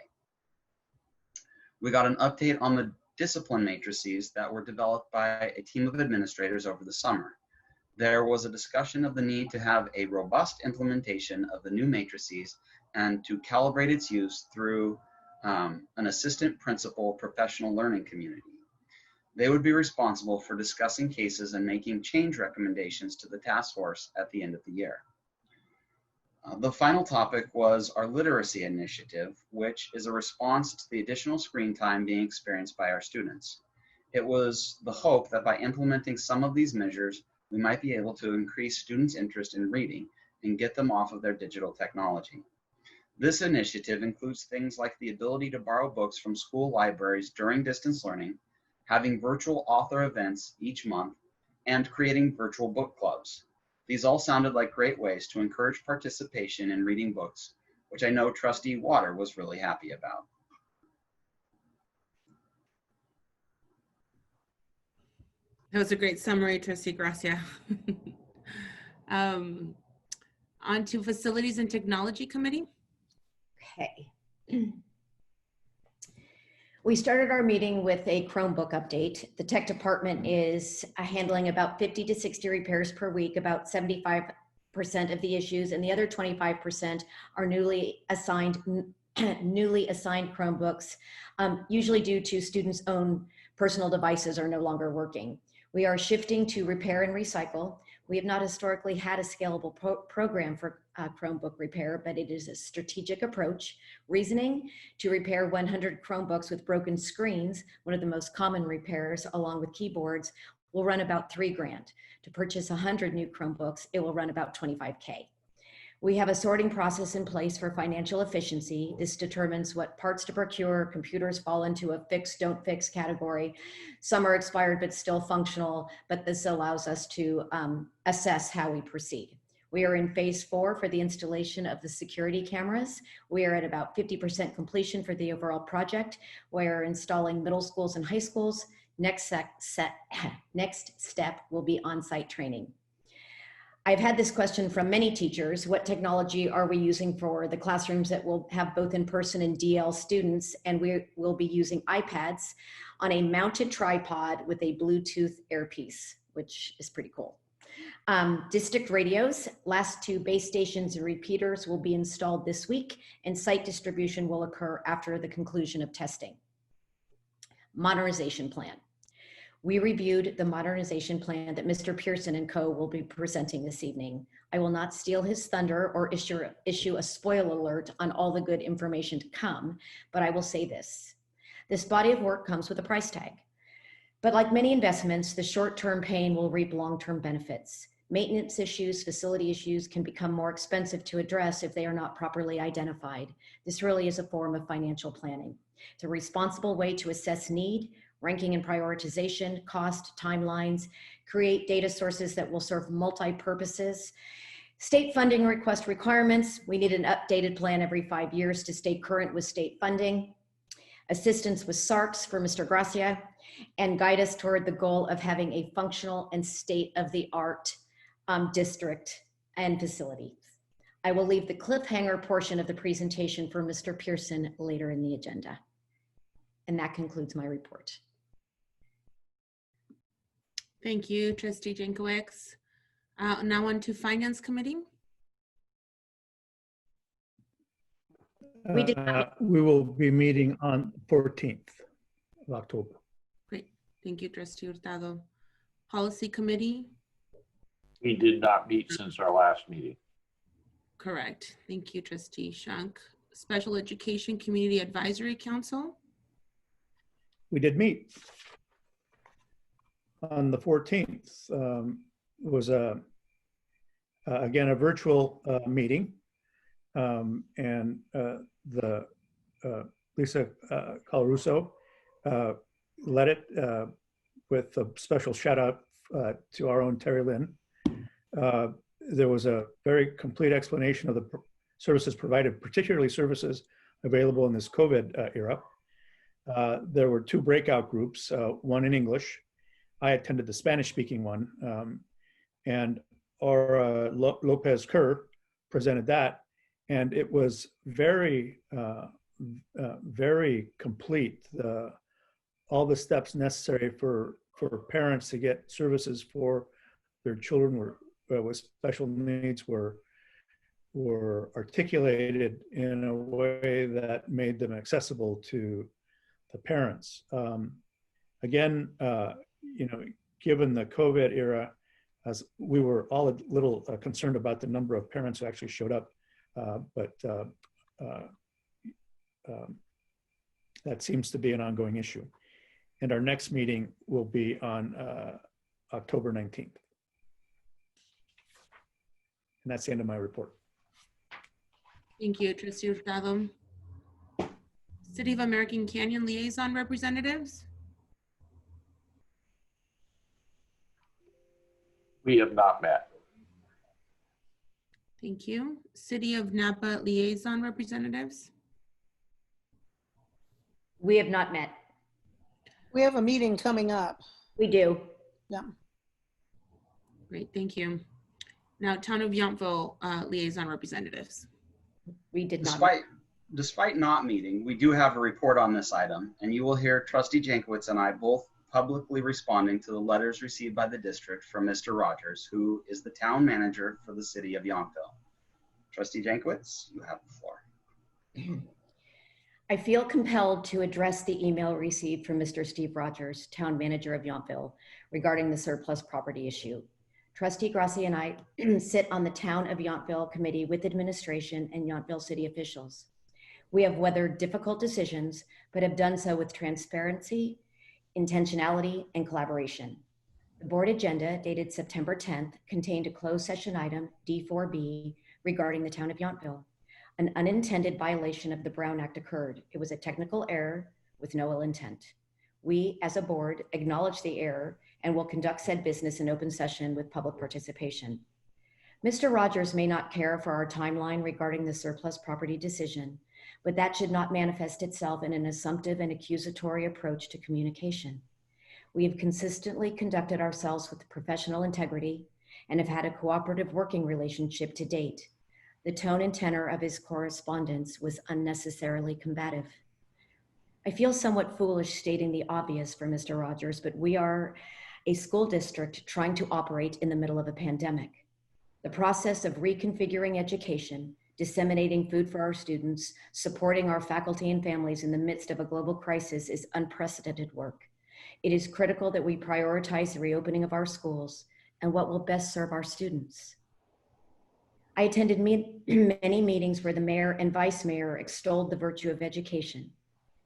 We got an update on the discipline matrices that were developed by a team of administrators over the summer. There was a discussion of the need to have a robust implementation of the new matrices and to calibrate its use through an assistant principal professional learning community. They would be responsible for discussing cases and making change recommendations to the task force at the end of the year. The final topic was our literacy initiative, which is a response to the additional screen time being experienced by our students. It was the hope that by implementing some of these measures, we might be able to increase students' interest in reading and get them off of their digital technology. This initiative includes things like the ability to borrow books from school libraries during distance learning, having virtual author events each month, and creating virtual book clubs. These all sounded like great ways to encourage participation in reading books, which I know Trustee Water was really happy about. That was a great summary, Trustee Gracia. On to Facilities and Technology Committee. Okay. We started our meeting with a Chromebook update. The tech department is handling about 50 to 60 repairs per week, about 75% of the issues, and the other 25% are newly assigned Chromebooks, usually due to students' own personal devices are no longer working. We are shifting to repair and recycle. We have not historically had a scalable program for Chromebook repair, but it is a strategic approach. Reasoning: to repair 100 Chromebooks with broken screens, one of the most common repairs, along with keyboards, will run about $3 grand. To purchase 100 new Chromebooks, it will run about $25K. We have a sorting process in place for financial efficiency. This determines what parts to procure. Computers fall into a fix, don't fix category. Some are expired but still functional, but this allows us to assess how we proceed. We are in phase 4 for the installation of the security cameras. We are at about 50% completion for the overall project. We're installing middle schools and high schools. Next step will be on-site training. I've had this question from many teachers. What technology are we using for the classrooms that will have both in-person and DL students? And we will be using iPads on a mounted tripod with a Bluetooth earpiece, which is pretty cool. District radios, last 2 base stations and repeaters will be installed this week, and site distribution will occur after the conclusion of testing. Modernization plan. We reviewed the modernization plan that Mr. Pearson and co. will be presenting this evening. I will not steal his thunder or issue a spoil alert on all the good information to come, but I will say this. This body of work comes with a price tag. But like many investments, the short-term pain will reap long-term benefits. Maintenance issues, facility issues can become more expensive to address if they are not properly identified. This really is a form of financial planning. It's a responsible way to assess need, ranking and prioritization, cost, timelines, create data sources that will serve multi-purposes. State funding request requirements. We need an updated plan every 5 years to stay current with state funding. Assistance with SARCs for Mr. Gracia, and guide us toward the goal of having a functional and state-of-the-art district and facility. I will leave the cliffhanger portion of the presentation for Mr. Pearson later in the agenda. And that concludes my report. Thank you, Trustee Jankowicz. Now on to Finance Committee. We will be meeting on 14th of October. Great. Thank you, Trustee Hurtado. Policy Committee. We did not meet since our last meeting. Correct. Thank you, Trustee Shank. Special Education Community Advisory Council. We did meet on the 14th. It was again a virtual meeting, and Lisa Colarusso led it. with a special shout out to our own Terry Lynn. There was a very complete explanation of the services provided, particularly services available in this COVID era. There were 2 breakout groups, one in English. I attended the Spanish-speaking one, and Aura Lopez Kerr presented that, and it was very, very complete. All the steps necessary for parents to get services for their children with special needs were articulated in a way that made them accessible to the parents. Again, given the COVID era, as we were all a little concerned about the number of parents who actually showed up, but that seems to be an ongoing issue. And our next meeting will be on October 19th. And that's the end of my report. Thank you, Trustee Hurtado. City of American Canyon Liaison Representatives. We have not met. Thank you. City of Napa Liaison Representatives. We have not met. We have a meeting coming up. We do. Yeah. Great, thank you. Now, Town of Yountville Liaison Representatives. We did not. Despite not meeting, we do have a report on this item, and you will hear Trustee Jankowicz and I both publicly responding to the letters received by the district from Mr. Rogers, who is the town manager for the city of Yountville. Trustee Jankowicz, you have the floor. I feel compelled to address the email received from Mr. Steve Rogers, town manager of Yountville, regarding the surplus property issue. Trustee Grassi and I sit on the Town of Yountville Committee with administration and Yountville city officials. We have weathered difficult decisions, but have done so with transparency, intentionality, and collaboration. The board agenda dated September 10th contained a closed session item D4B regarding the Town of Yountville. An unintended violation of the Brown Act occurred. It was a technical error with no ill intent. We, as a board, acknowledge the error and will conduct said business in open session with public participation. Mr. Rogers may not care for our timeline regarding the surplus property decision, but that should not manifest itself in an assumptive and accusatory approach to communication. We have consistently conducted ourselves with professional integrity and have had a cooperative working relationship to date. The tone and tenor of his correspondence was unnecessarily combative. I feel somewhat foolish stating the obvious for Mr. Rogers, but we are a school district trying to operate in the middle of a pandemic. The process of reconfiguring education, disseminating food for our students, supporting our faculty and families in the midst of a global crisis is unprecedented work. It is critical that we prioritize the reopening of our schools and what will best serve our students. I attended many meetings where the mayor and vice mayor extolled the virtue of education,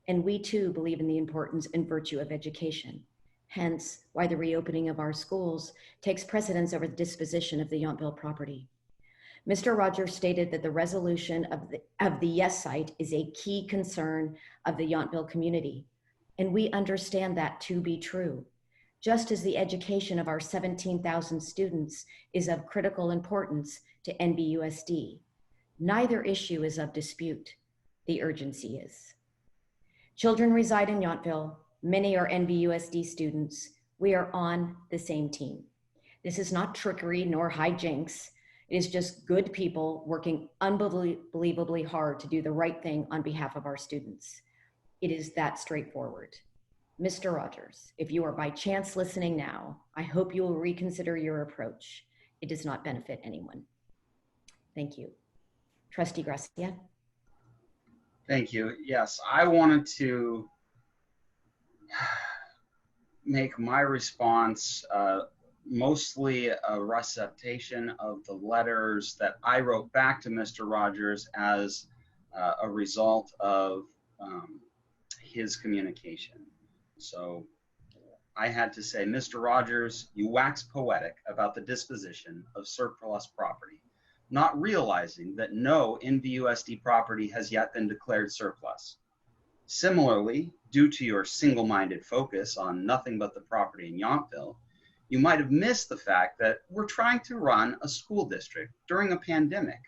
and we too believe in the importance and virtue of education. Hence, why the reopening of our schools takes precedence over the disposition of the Yountville property. Mr. Rogers stated that the resolution of the Yes site is a key concern of the Yountville community, and we understand that to be true. Just as the education of our 17,000 students is of critical importance to NVUSD, neither issue is of dispute. The urgency is. Children reside in Yountville. Many are NVUSD students. We are on the same team. This is not trickery nor hijinks. It is just good people working unbelievably hard to do the right thing on behalf of our students. It is that straightforward. Mr. Rogers, if you are by chance listening now, I hope you will reconsider your approach. It does not benefit anyone. Thank you. Trustee Gracia. Thank you. Yes, I wanted to make my response mostly a recitation of the letters that I wrote back to Mr. Rogers as a result of his communication. So I had to say, Mr. Rogers, you wax poetic about the disposition of surplus property, not realizing that no NVUSD property has yet been declared surplus. Similarly, due to your single-minded focus on nothing but the property in Yountville, you might have missed the fact that we're trying to run a school district during a pandemic,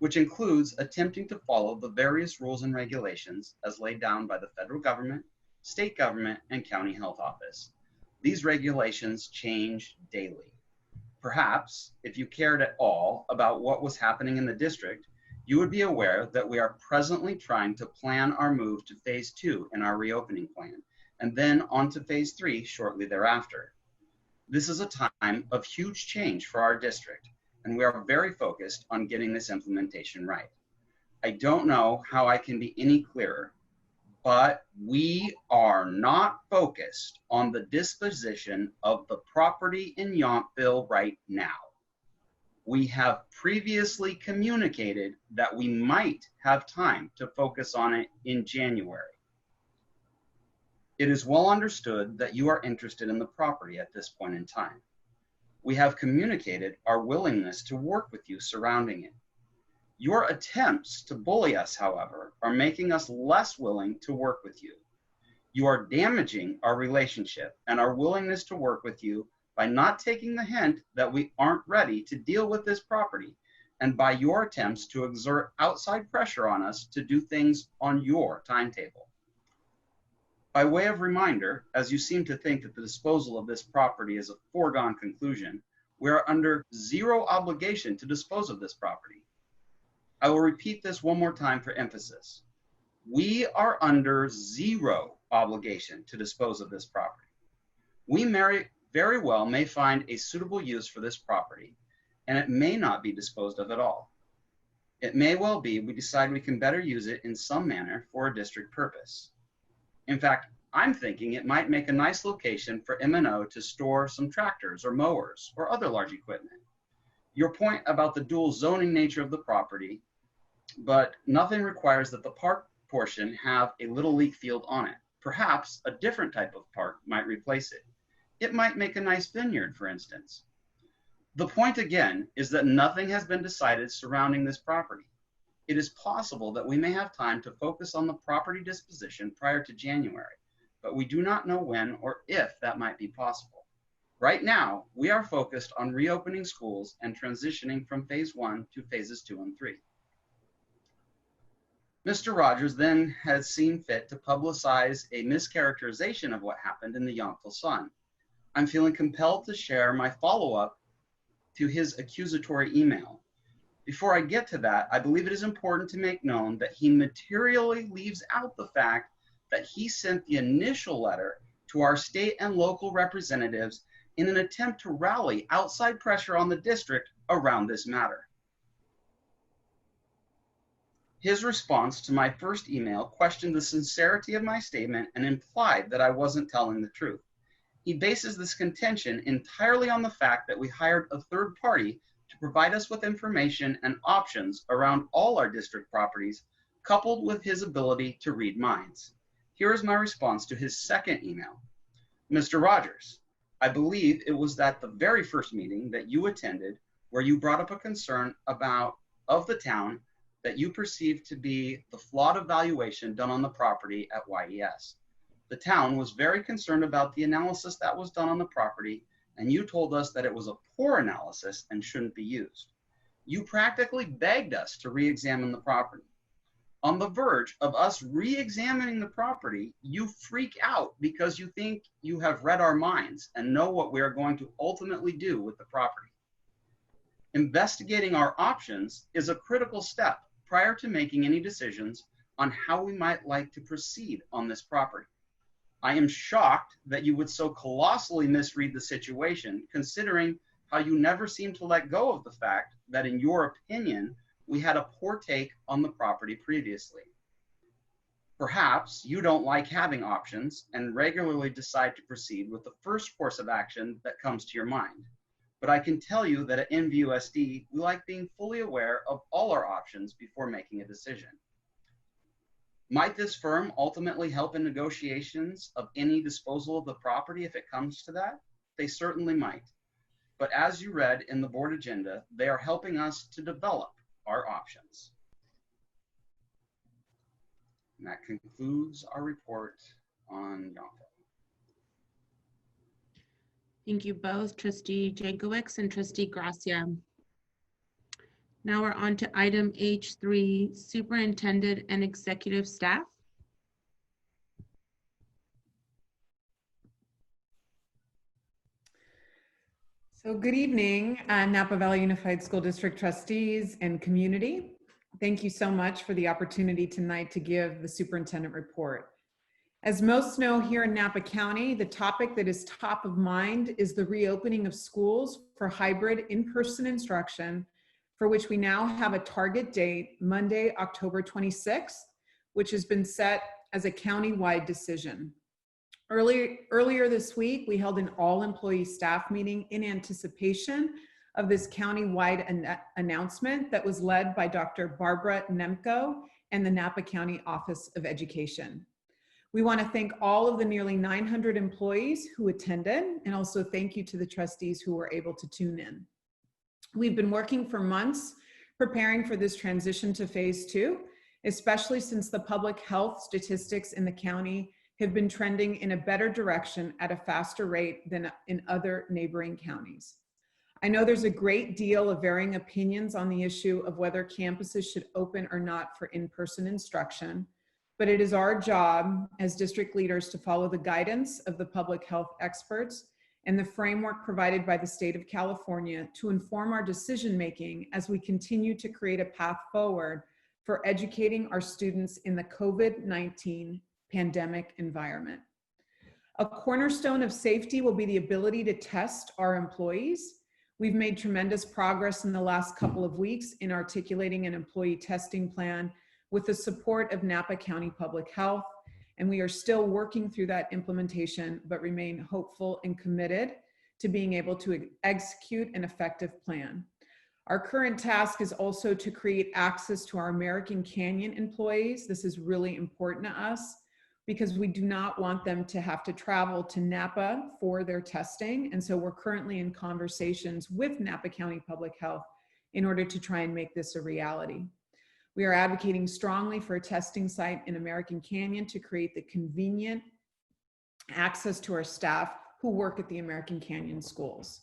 which includes attempting to follow the various rules and regulations as laid down by the federal government, state government, and county health office. These regulations change daily. Perhaps, if you cared at all about what was happening in the district, you would be aware that we are presently trying to plan our move to phase 2 in our reopening plan, and then on to phase 3 shortly thereafter. This is a time of huge change for our district, and we are very focused on getting this implementation right. I don't know how I can be any clearer, but we are not focused on the disposition of the property in Yountville right now. We have previously communicated that we might have time to focus on it in January. It is well understood that you are interested in the property at this point in time. We have communicated our willingness to work with you surrounding it. Your attempts to bully us, however, are making us less willing to work with you. You are damaging our relationship and our willingness to work with you by not taking the hint that we aren't ready to deal with this property, and by your attempts to exert outside pressure on us to do things on your timetable. By way of reminder, as you seem to think that the disposal of this property is a foregone conclusion, we are under zero obligation to dispose of this property. I will repeat this one more time for emphasis. We are under zero obligation to dispose of this property. We very well may find a suitable use for this property, and it may not be disposed of at all. It may well be we decide we can better use it in some manner for a district purpose. In fact, I'm thinking it might make a nice location for M&O to store some tractors or mowers or other large equipment. Your point about the dual zoning nature of the property, but nothing requires that the park portion have a little leach field on it. Perhaps a different type of park might replace it. It might make a nice vineyard, for instance. The point again is that nothing has been decided surrounding this property. It is possible that we may have time to focus on the property disposition prior to January, but we do not know when or if that might be possible. Right now, we are focused on reopening schools and transitioning from phase 1 to phases 2 and 3. Mr. Rogers then has seen fit to publicize a mischaracterization of what happened in the Yountville Sun. I'm feeling compelled to share my follow-up to his accusatory email. Before I get to that, I believe it is important to make known that he materially leaves out the fact that he sent the initial letter to our state and local representatives in an attempt to rally outside pressure on the district around this matter. His response to my first email questioned the sincerity of my statement and implied that I wasn't telling the truth. He bases this contention entirely on the fact that we hired a third party to provide us with information and options around all our district properties, coupled with his ability to read minds. Here is my response to his second email. Mr. Rogers, I believe it was at the very first meeting that you attended where you brought up a concern of the town that you perceived to be the flawed evaluation done on the property at YES. The town was very concerned about the analysis that was done on the property, and you told us that it was a poor analysis and shouldn't be used. You practically begged us to re-examine the property. On the verge of us re-examining the property, you freak out because you think you have read our minds and know what we are going to ultimately do with the property. Investigating our options is a critical step prior to making any decisions on how we might like to proceed on this property. I am shocked that you would so colossally misread the situation, considering how you never seem to let go of the fact that, in your opinion, we had a poor take on the property previously. Perhaps you don't like having options and regularly decide to proceed with the first course of action that comes to your mind. But I can tell you that at NVUSD, we like being fully aware of all our options before making a decision. Might this firm ultimately help in negotiations of any disposal of the property if it comes to that? They certainly might. But as you read in the board agenda, they are helping us to develop our options. And that concludes our report on Yonkers. Thank you both, Trustee Jankowicz and Trustee Gracia. Now we're on to item H3, Superintendent and Executive Staff. So good evening, Napa Valley Unified School District trustees and community. Thank you so much for the opportunity tonight to give the superintendent report. As most know, here in Napa County, the topic that is top of mind is the reopening of schools for hybrid in-person instruction, for which we now have a target date, Monday, October 26th, which has been set as a county-wide decision. Earlier this week, we held an all-employee staff meeting in anticipation of this county-wide announcement that was led by Dr. Barbara Nemko and the Napa County Office of Education. We want to thank all of the nearly 900 employees who attended, and also thank you to the trustees who were able to tune in. We've been working for months preparing for this transition to phase 2, especially since the public health statistics in the county have been trending in a better direction at a faster rate than in other neighboring counties. I know there's a great deal of varying opinions on the issue of whether campuses should open or not for in-person instruction, but it is our job as district leaders to follow the guidance of the public health experts and the framework provided by the state of California to inform our decision-making as we continue to create a path forward for educating our students in the COVID-19 pandemic environment. A cornerstone of safety will be the ability to test our employees. We've made tremendous progress in the last couple of weeks in articulating an employee testing plan with the support of Napa County Public Health, and we are still working through that implementation, but remain hopeful and committed to being able to execute an effective plan. Our current task is also to create access to our American Canyon employees. This is really important to us because we do not want them to have to travel to Napa for their testing. And so we're currently in conversations with Napa County Public Health in order to try and make this a reality. We are advocating strongly for a testing site in American Canyon to create the convenient access to our staff who work at the American Canyon schools.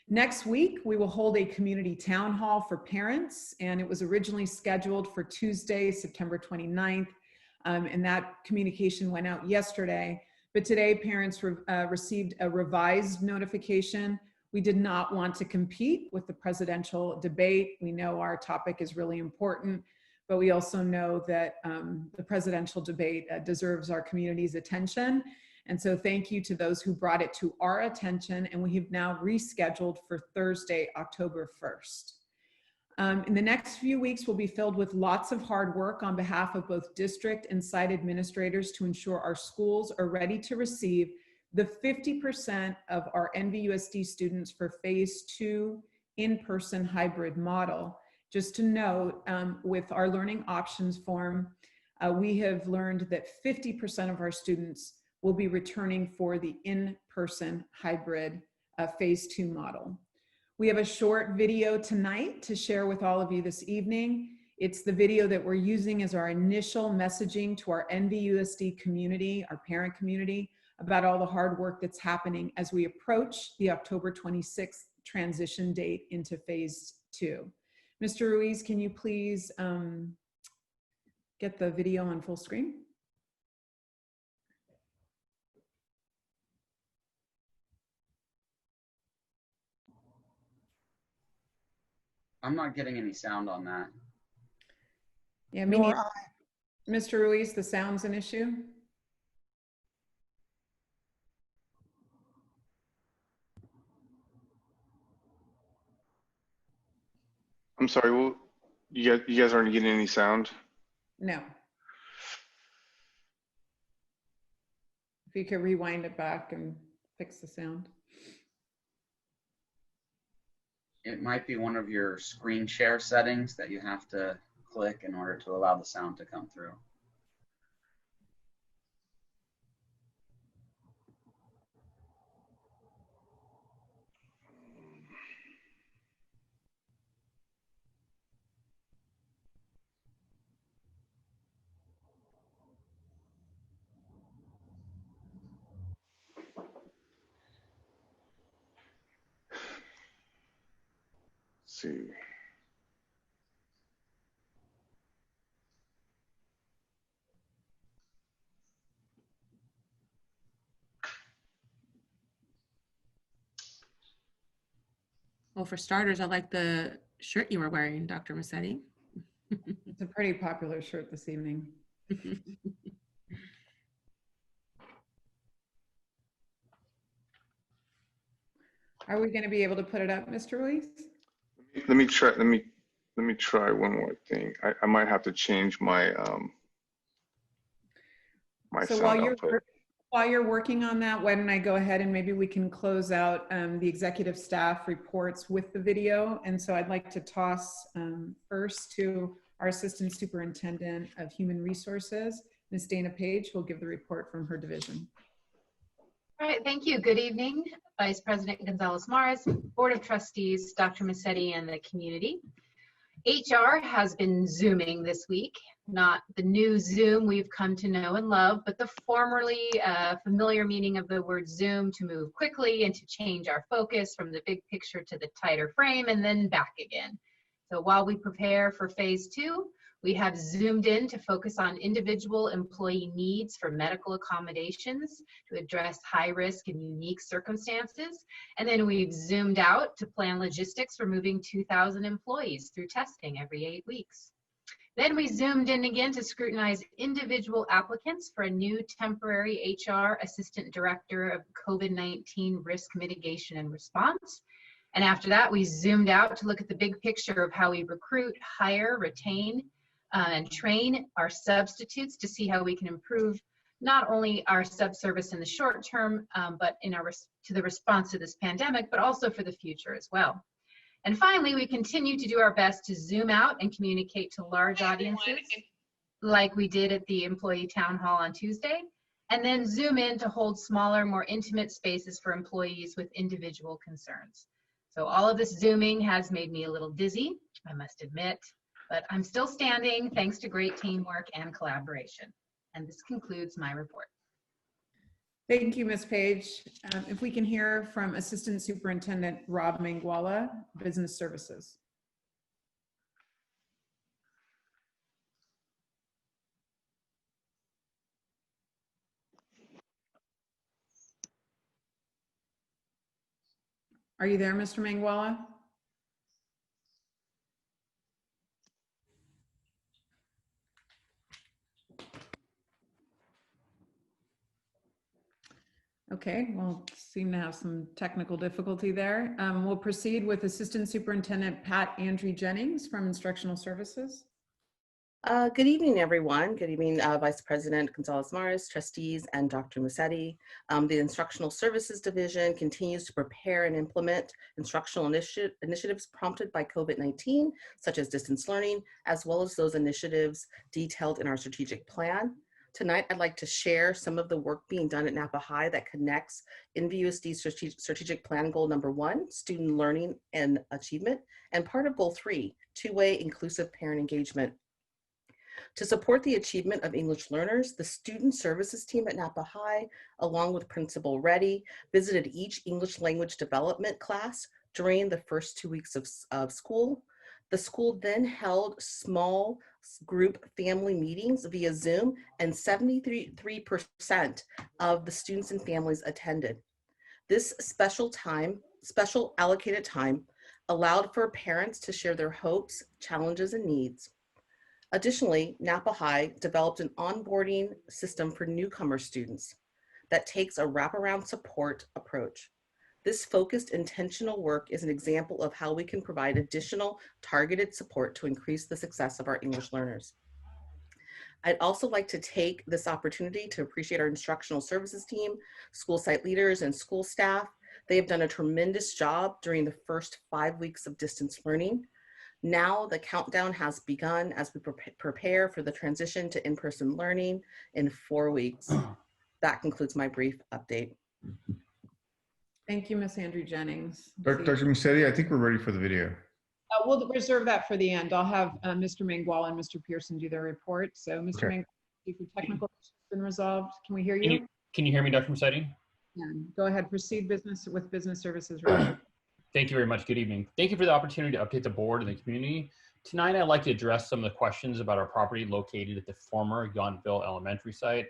Next week, we will hold a community town hall for parents, and it was originally scheduled for Tuesday, September 29th. And that communication went out yesterday, but today parents received a revised notification. We did not want to compete with the presidential debate. We know our topic is really important, but we also know that the presidential debate deserves our community's attention. And so thank you to those who brought it to our attention, and we have now rescheduled for Thursday, October 1st. In the next few weeks will be filled with lots of hard work on behalf of both district and site administrators to ensure our schools are ready to receive the 50% of our NVUSD students for phase 2 in-person hybrid model. Just to note, with our learning options form, we have learned that 50% of our students will be returning for the in-person hybrid phase 2 model. We have a short video tonight to share with all of you this evening. It's the video that we're using as our initial messaging to our NVUSD community, our parent community, about all the hard work that's happening as we approach the October 26th transition date into phase 2. Mr. Ruiz, can you please get the video on full screen? I'm not getting any sound on that. Yeah, me neither. Mr. Ruiz, the sound's an issue. I'm sorry, well, you guys aren't getting any sound? No. If you could rewind it back and fix the sound. It might be one of your screen share settings that you have to click in order to allow the sound to come through. see. Well, for starters, I like the shirt you were wearing, Dr. Massetti. It's a pretty popular shirt this evening. Are we going to be able to put it up, Mr. Ruiz? Let me try. Let me try one more thing. I might have to change my my So sound output. while you're working on that, why don't I go ahead and maybe we can close out the executive staff reports with the video. And so I'd like to toss first to our Assistant Superintendent of Human Resources, Ms. Dana Page, who will give the report from her division. All right, thank you. Good evening, Vice President Gonzalez-Mares, Board of Trustees, Dr. Massetti, and the community. HR has been Zooming this week, not the new Zoom we've come to know and love, but the formerly familiar meaning of the word Zoom, to move quickly and to change our focus from the big picture to the tighter frame and then back again. So while we prepare for phase 2, we have zoomed in to focus on individual employee needs for medical accommodations to address high risk and unique circumstances. And then we've zoomed out to plan logistics for moving 2,000 employees through testing every 8 weeks. Then we zoomed in again to scrutinize individual applicants for a new temporary HR Assistant Director of COVID-19 Risk Mitigation and Response. And after that, we zoomed out to look at the big picture of how we recruit, hire, retain, and train our substitutes to see how we can improve not only our subservice in the short term, but in our to the response to this pandemic, but also for the future as well. And finally, we continue to do our best to zoom out and communicate to large audiences like we did at the employee town hall on Tuesday, and then zoom in to hold smaller, more intimate spaces for employees with individual concerns. So all of this zooming has made me a little dizzy, I must admit, but I'm still standing thanks to great teamwork and collaboration. And this concludes my report. Thank you, Ms. Page. If we can hear from Assistant Superintendent Rob Mangwala, Business Services. Are you there, Mr. Mangwala? Okay, we'll seem to have some technical difficulty there. We'll proceed with Assistant Superintendent Pat Andrew Jennings from Instructional Services. Good evening, everyone. Good evening, Vice President Gonzalez-Mares, trustees, and Dr. Massetti. The Instructional Services Division continues to prepare and implement instructional initiatives prompted by COVID-19, such as distance learning, as well as those initiatives detailed in our strategic plan. Tonight, I'd like to share some of the work being done at Napa High that connects NVUSD strategic plan goal number 1, student learning and achievement, and part of goal 3, two-way inclusive parent engagement. To support the achievement of English learners, the student services team at Napa High, along with Principal Reddy, visited each English language development class during the first 2 weeks of school. The school then held small group family meetings via Zoom, and 73% of the students and families attended. This special allocated time allowed for parents to share their hopes, challenges, and needs. Additionally, Napa High developed an onboarding system for newcomer students that takes a wraparound support approach. This focused, intentional work is an example of how we can provide additional targeted support to increase the success of our English learners. I'd also like to take this opportunity to appreciate our instructional services team, school site leaders, and school staff. They have done a tremendous job during the first 5 weeks of distance learning. Now the countdown has begun as we prepare for the transition to in-person learning in 4 weeks. That concludes my brief update. Thank you, Ms. Andrew Jennings. Dr. Massetti, I think we're ready for the video. We'll reserve that for the end. I'll have Mr. Mangwala and Mr. Pearson do their report. So Mr. Okay. Mangwala, if your technical issues have been resolved, can we hear you? Can you hear me, Dr. Massetti? Go ahead, proceed with business services. Right. Thank you very much. Good evening. Thank you for the opportunity to update the board and the community. Tonight, I'd like to address some of the questions about our property located at the former Yountville Elementary site.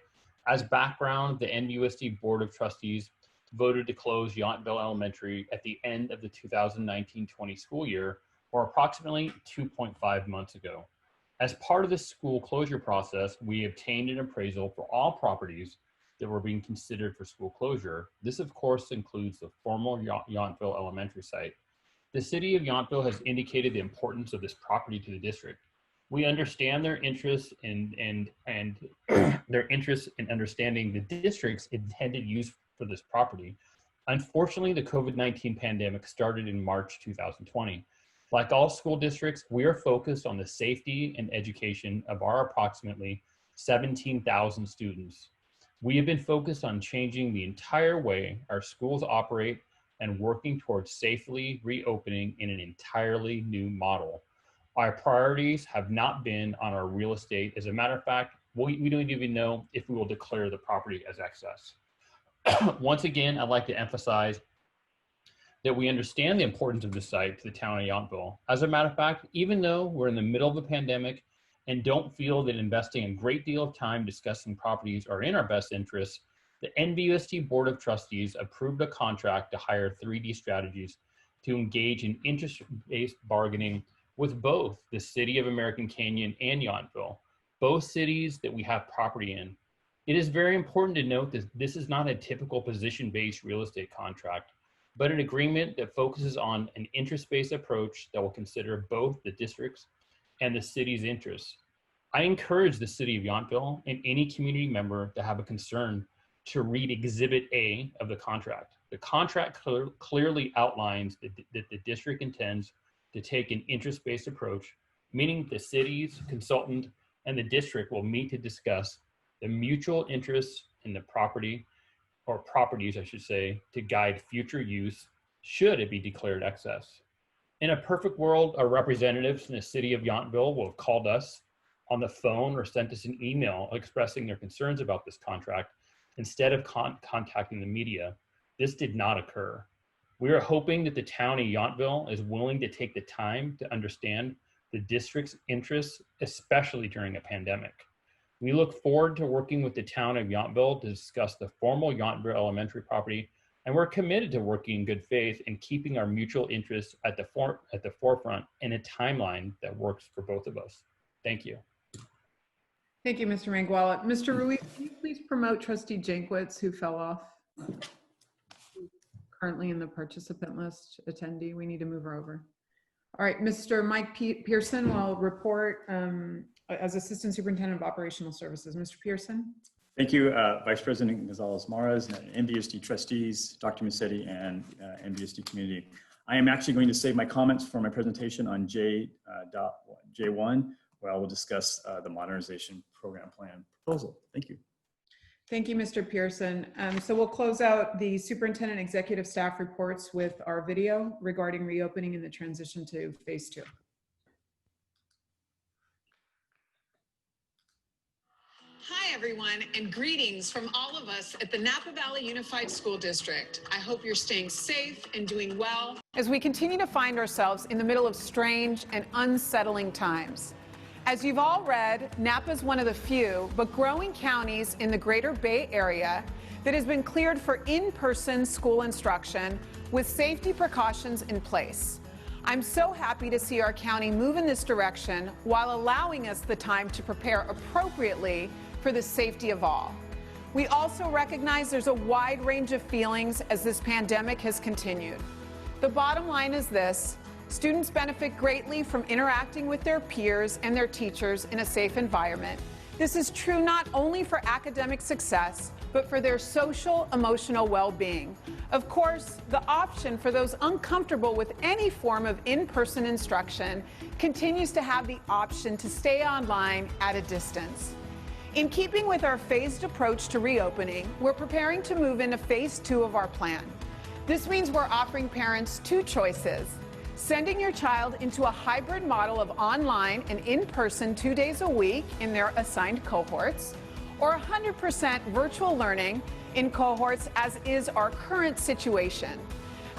As background, the NVUSD Board of Trustees voted to close Yountville Elementary at the end of the 2019-20 school year, or approximately 2.5 months ago. As part of the school closure process, we obtained an appraisal for all properties that were being considered for school closure. This, of course, includes the former Yountville Elementary site. The city of Yountville has indicated the importance of this property to the district. We understand their interest in their interest in understanding the district's intended use for this property. Unfortunately, the COVID-19 pandemic started in March 2020. Like all school districts, we are focused on the safety and education of our approximately 17,000 students. We have been focused on changing the entire way our schools operate and working towards safely reopening in an entirely new model. Our priorities have not been on our real estate. As a matter of fact, we don't even know if we will declare the property as excess. Once again, I'd like to emphasize that we understand the importance of the site to the town of Yountville. As a matter of fact, even though we're in the middle of a pandemic and don't feel that investing a great deal of time discussing properties are in our best interests, the NVUSD Board of Trustees approved a contract to hire 3D Strategies to engage in interest-based bargaining with both the City of American Canyon and Yountville, both cities that we have property in. It is very important to note that this is not a typical position-based real estate contract, but an agreement that focuses on an interest-based approach that will consider both the district's and the city's interests. I encourage the City of Yountville and any community member to have a concern to read Exhibit A of the contract. The contract clearly outlines that the district intends to take an interest-based approach, meaning the city's consultant and the district will meet to discuss the mutual interests in the property, or properties, I should say, to guide future use should it be declared excess. In a perfect world, our representatives in the City of Yountville will have called us on the phone or sent us an email expressing their concerns about this contract instead of contacting the media. This did not occur. We are hoping that the town of Yountville is willing to take the time to understand the district's interests, especially during a pandemic. We look forward to working with the town of Yountville to discuss the formal Yountville Elementary property, and we're committed to working in good faith and keeping our mutual interests at the forefront in a timeline that works for both of us. Thank you. Thank you, Mr. Manguala. Mr. Ruiz, can you please promote Trustee Jankwitz, who fell off? Currently in the participant list attendee. We need to move her over. All right, Mr. Mike Pearson will report as Assistant Superintendent of Operational Services. Mr. Pearson. Thank you, Vice President Gonzalez-Maras, NVUSD trustees, Dr. Massetti, and NVUSD community. I am actually going to save my comments for my presentation on J1, where I will discuss the modernization program plan proposal. Thank you. Thank you, Mr. Pearson. So we'll close out the superintendent executive staff reports with our video regarding reopening and the transition to phase 2. Hi, everyone, and greetings from all of us at the Napa Valley Unified School District. I hope you're staying safe and doing well as we continue to find ourselves in the middle of strange and unsettling times. As you've all read, Napa is one of the few but growing counties in the Greater Bay Area that has been cleared for in-person school instruction with safety precautions in place. I'm so happy to see our county move in this direction while allowing us the time to prepare appropriately for the safety of all. We also recognize there's a wide range of feelings as this pandemic has continued. The bottom line is this: students benefit greatly from interacting with their peers and their teachers in a safe environment. This is true not only for academic success, but for their social, emotional well-being. Of course, the option for those uncomfortable with any form of in-person instruction continues to have the option to stay online at a distance. In keeping with our phased approach to reopening, we're preparing to move into phase 2 of our plan. This means we're offering parents 2 choices: sending your child into a hybrid model of online and in-person 2 days a week in their assigned cohorts, or 100% virtual learning in cohorts, as is our current situation.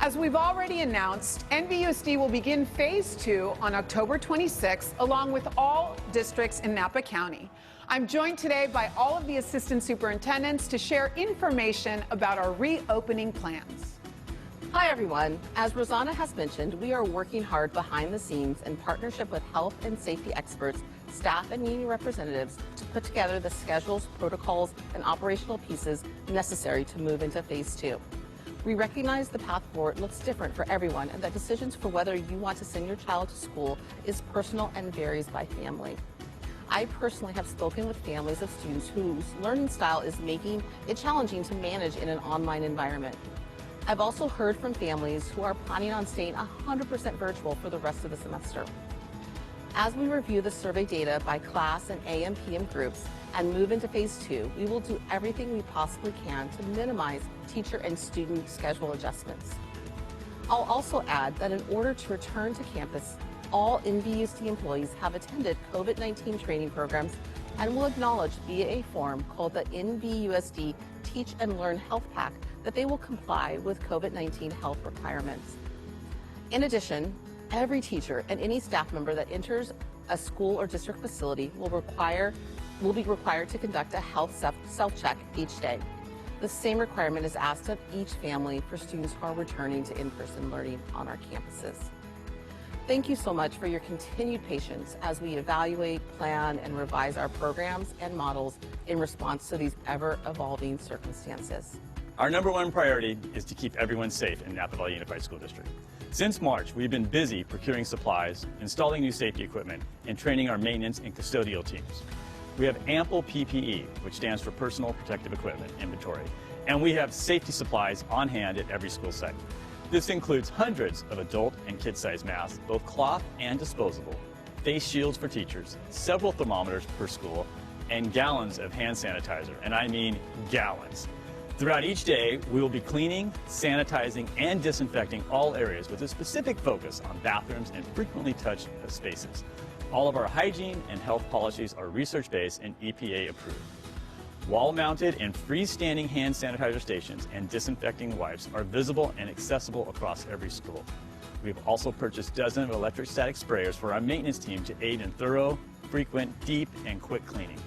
As we've already announced, NVUSD will begin Phase 2 on October 26th, along with all districts in Napa County. I'm joined today by all of the assistant superintendents to share information about our reopening plans. Hi, everyone. As Rosanna has mentioned, we are working hard behind the scenes in partnership with health and safety experts, staff, and union representatives to put together the schedules, protocols, and operational pieces necessary to move into Phase 2. We recognize the path forward looks different for everyone and that decisions for whether you want to send your child to school is personal and varies by family. I personally have spoken with families of students whose learning style is making it challenging to manage in an online environment. I've also heard from families who are planning on staying 100% virtual for the rest of the semester. As we review the survey data by class and AM/PM groups and move into Phase 2, we will do everything we possibly can to minimize teacher and student schedule adjustments. I'll also add that in order to return to campus, all NVUSD employees have attended COVID-19 training programs and will acknowledge via a form called the NVUSD Teach and Learn Health Pack that they will comply with COVID-19 health requirements. In addition, every teacher and any staff member that enters a school or district facility will be required to conduct a health self-check each day. The same requirement is asked of each family for students who are returning to in-person learning on our campuses. Thank you so much for your continued patience as we evaluate, plan, and revise our programs and models in response to these ever-evolving circumstances. Our #1 priority is to keep everyone safe in Napa Valley Unified School District. Since March, we've been busy procuring supplies, installing new safety equipment, and training our maintenance and custodial teams. We have ample PPE, which stands for Personal Protective Equipment, inventory, and we have safety supplies on hand at every school site. This includes hundreds of adult and kid-sized masks, both cloth and disposable, face shields for teachers, several thermometers per school, and gallons of hand sanitizer, and I mean gallons. Throughout each day, we will be cleaning, sanitizing, and disinfecting all areas with a specific focus on bathrooms and frequently touched spaces. All of our hygiene and health policies are research-based and EPA approved. Wall-mounted and freestanding hand sanitizer stations and disinfecting wipes are visible and accessible across every school. We've also purchased dozens of electrostatic sprayers for our maintenance team to aid in thorough, frequent, deep, and quick cleaning.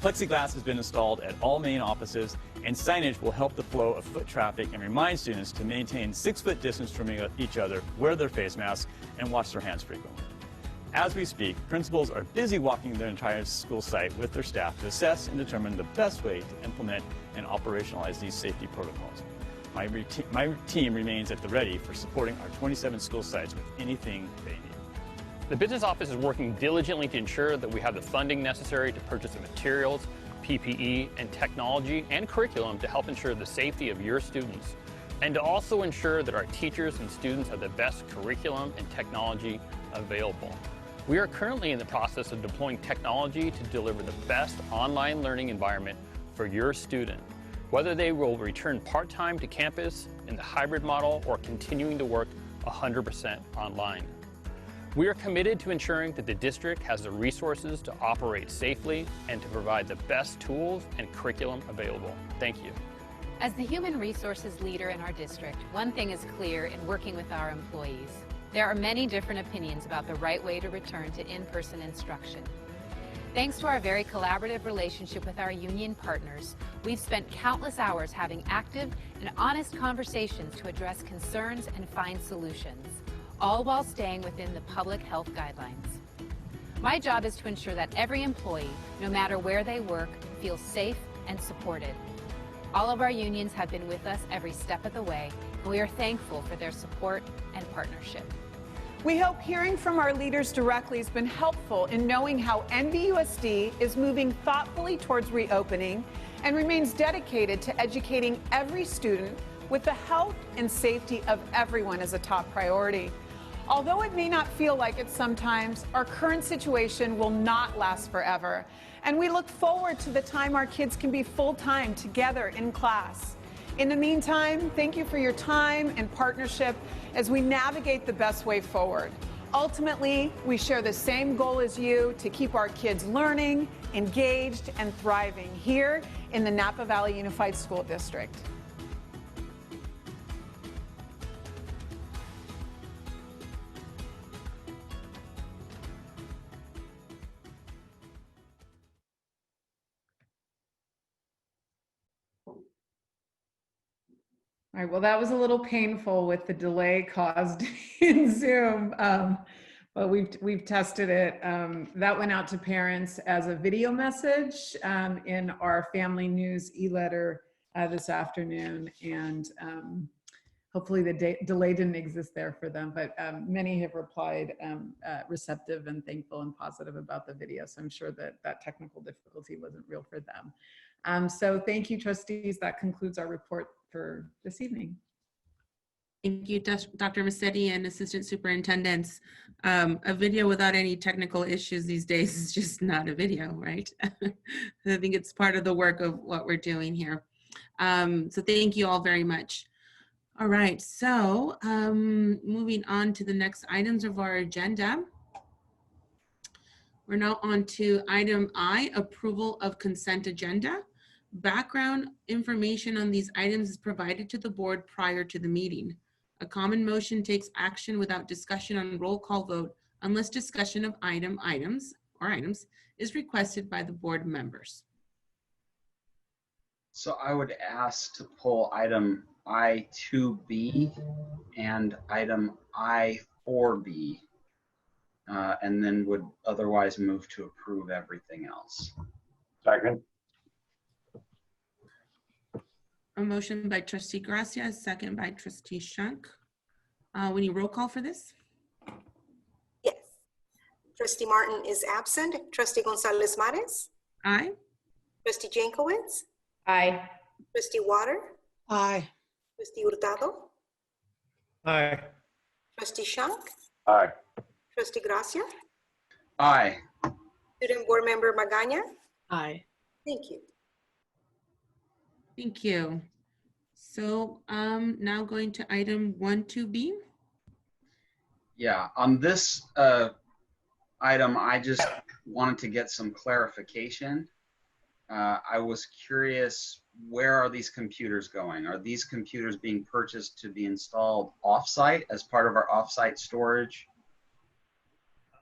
Plexiglass has been installed at all main offices, and signage will help the flow of foot traffic and remind students to maintain 6-foot distance from each other, wear their face masks, and wash their hands frequently. As we speak, principals are busy walking their entire school site with their staff to assess and determine the best way to implement and operationalize these safety protocols. My team remains at the ready for supporting our 27 school sites with anything they need. The business office is working diligently to ensure that we have the funding necessary to purchase the materials, PPE, and technology and curriculum to help ensure the safety of your students, and to also ensure that our teachers and students have the best curriculum and technology available. We are currently in the process of deploying technology to deliver the best online learning environment for your student, whether they will return part-time to campus in the hybrid model or continuing to work 100% online. We are committed to ensuring that the district has the resources to operate safely and to provide the best tools and curriculum available. Thank you. As the human resources leader in our district, one thing is clear in working with our employees. There are many different opinions about the right way to return to in-person instruction. Thanks to our very collaborative relationship with our union partners, we've spent countless hours having active and honest conversations to address concerns and find solutions, all while staying within the public health guidelines. My job is to ensure that every employee, no matter where they work, feels safe and supported. All of our unions have been with us every step of the way, and we are thankful for their support and partnership. We hope hearing from our leaders directly has been helpful in knowing how NVUSD is moving thoughtfully towards reopening and remains dedicated to educating every student with the health and safety of everyone as a top priority. Although it may not feel like it sometimes, our current situation will not last forever, and we look forward to the time our kids can be full-time together in class. In the meantime, thank you for your time and partnership as we navigate the best way forward. Ultimately, we share the same goal as you to keep our kids learning, engaged, and thriving here in the Napa Valley Unified School District. All right, well, that was a little painful with the delay caused in Zoom, but we've tested it. That went out to parents as a video message in our family news e-letter this afternoon, and hopefully the delay didn't exist there for them, but many have replied receptive and thankful and positive about the video, so I'm sure that that technical difficulty wasn't real for them. So thank you, trustees. That concludes our report for this evening. Thank you, Dr. Massetti and Assistant Superintendents. A video without any technical issues these days is just not a video, right? I think it's part of the work of what we're doing here. So thank you all very much. All right, so moving on to the next items of our agenda. We're now on to item I, approval of consent agenda. Background information on these items is provided to the board prior to the meeting. A common motion takes action without discussion on roll call vote unless discussion of items is requested by the board members. So I would ask to pull item I2B and item I4B, and then would otherwise move to approve everything else. Second. A motion by Trustee Gracia, second by Trustee Shank. We need roll call for this? Yes. Trustee Martin is absent. Trustee Gonzalez Mares? Aye. Trustee Jankowicz? Aye. Trustee Water? Aye. Trustee Hurtado? Aye. Trustee Shank? Aye. Trustee Gracia? Aye. Student Board Member Magaña? Aye. Thank you. Thank you. So now going to item 1-2B. Yeah, on this item, I just wanted to get some clarification. I was curious, where are these computers going? Are these computers being purchased to be installed offsite as part of our offsite storage?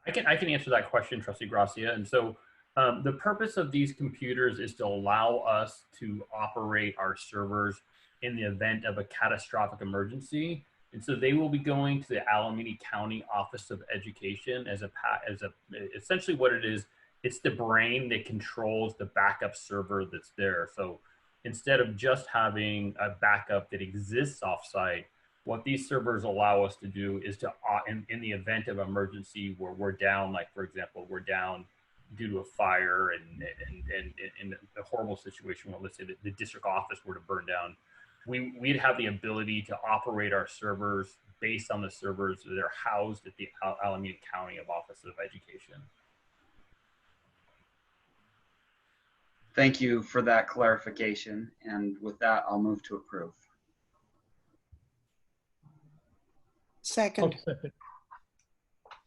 I can answer that question, Trustee Gracia. And so the purpose of these computers is to allow us to operate our servers in the event of a catastrophic emergency. And so they will be going to the Alameda County Office of Education as essentially what it is. It's the brain that controls the backup server that's there. So instead of just having a backup that exists offsite, what these servers allow us to do is to, in the event of emergency where we're down, like for example, we're down due to a fire and in a horrible situation where let's say the district office were to burn down, we'd have the ability to operate our servers based on the servers that are housed at the Alameda County Office of Education. Thank you for that clarification. And with that, I'll move to approve. Second.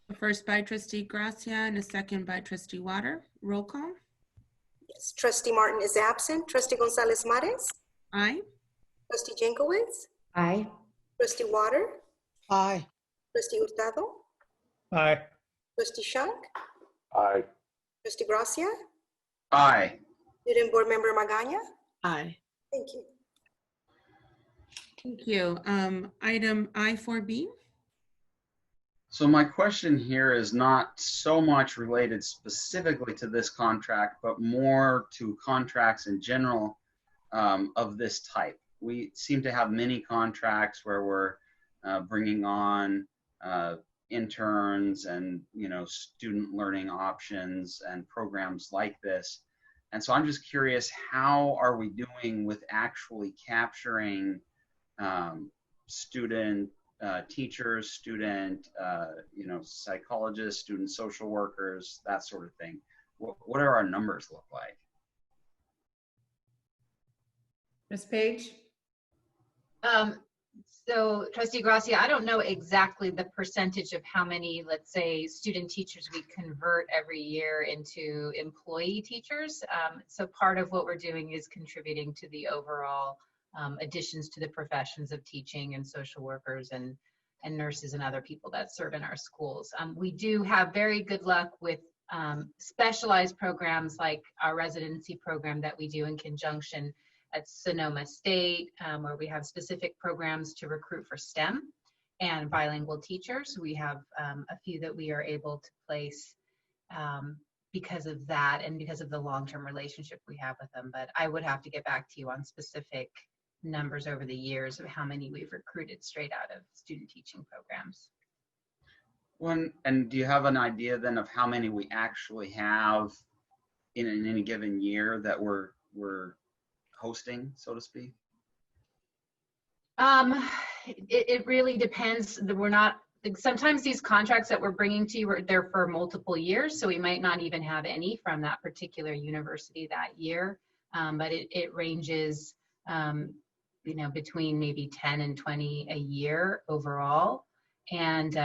The first by Trustee Gracia and a second by Trustee Water. Roll call. Yes. Trustee Martin is absent. Trustee Gonzalez Mares? Aye. Trustee Jankowicz? Aye. Trustee Water? Aye. Trustee Hurtado? Aye. Trustee Shank? Aye. Trustee Gracia? Aye. Student Board Member Magaña? Aye. Thank you. Thank you. Item I4B. So my question here is not so much related specifically to this contract, but more to contracts in general of this type. We seem to have many contracts where we're bringing on interns and student learning options and programs like this. And so I'm just curious, how are we doing with actually capturing student teachers, student psychologists, student social workers, that sort of thing? What do our numbers look like? Ms. Page? So Trustee Gracia, I don't know exactly the percentage of how many, let's say, student teachers we convert every year into employee teachers. So part of what we're doing is contributing to the overall additions to the professions of teaching and social workers and nurses and other people that serve in our schools. We do have very good luck with specialized programs like our residency program that we do in conjunction at Sonoma State, where we have specific programs to recruit for STEM and bilingual teachers. We have a few that we are able to place because of that and because of the long-term relationship we have with them. But I would have to get back to you on specific numbers over the years of how many we've recruited straight out of student teaching programs. And do you have an idea then of how many we actually have in any given year that we're hosting, so to speak? It really depends. We're not, sometimes these contracts that we're bringing to you, they're for multiple years, so we might not even have any from that particular university that year. But it ranges, you know, between maybe 10 and 20 a year overall. And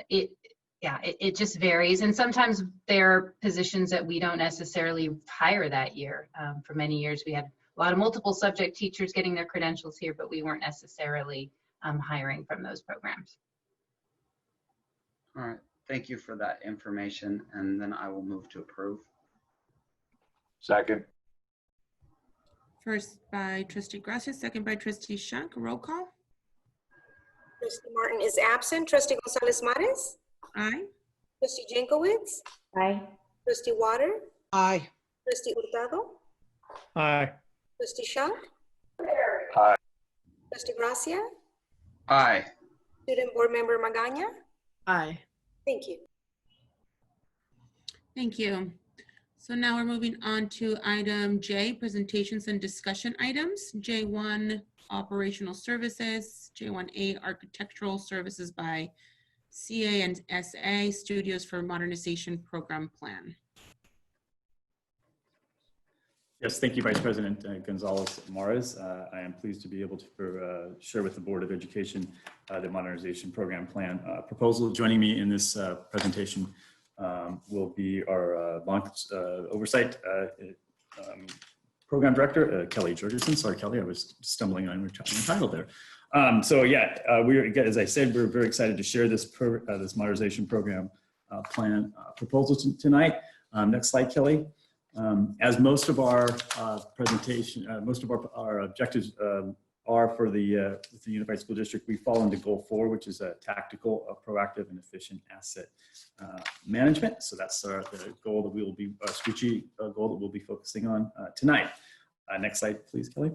it just varies. And sometimes there are positions that we don't necessarily hire that year. For many years, we had a lot of multiple subject teachers getting their credentials here, but we weren't necessarily hiring from those programs. All right, thank you for that information. And then I will move to approve. Second. First by Trustee Gracia, second by Trustee Shank. Roll call. Trustee Martin is absent. Trustee Gonzalez-Mares? Aye. Trustee Jankowicz? Aye. Trustee Water? Aye. Trustee Hurtado? Aye. Trustee Shank? Aye. Trustee Gracia? Aye. Student Board Member Magaña? Aye. Thank you. Thank you. So now we're moving on to item J, presentations and discussion items. J1, operational services. J1A, architectural services by CA and SA, Studios for Modernization Program Plan. Yes, thank you, Vice President Gonzalez-Mares. I am pleased to be able to share with the Board of Education the Modernization Program Plan proposal. Joining me in this presentation will be our launch oversight program director, Kelly Jorgensen. Sorry, Kelly, I was stumbling on your title there. So yeah, as I said, we're very excited to share this this modernization program plan proposal tonight. Next slide, Kelly. As most of our presentation, most of our objectives are for the Unified School District, we fall into goal 4, which is a tactical, proactive, and efficient asset management. So that's the goal that we will be, strategic goal that we'll be focusing on tonight. Next slide, please, Kelly.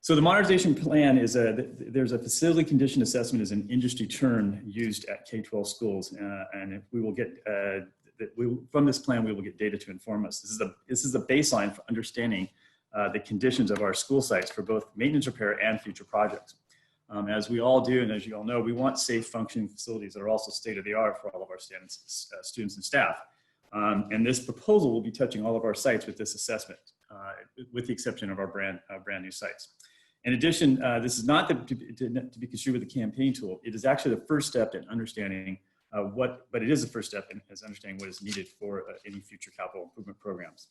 So the modernization plan is there's a facility condition assessment as an industry term used at K-12 schools, and if we will get from this plan, we will get data to inform us. This is the baseline for understanding the conditions of our school sites for both maintenance, repair, and future projects. As we all do, and as you all know, we want safe functioning facilities that are also state-of-the-art for all of our students and staff. And this proposal will be touching all of our sites with this assessment, with the exception of our brand new sites. In addition, this is not to be construed with a campaign tool. It is actually the first step in understanding but it is the first step in understanding what is needed for any future capital improvement programs.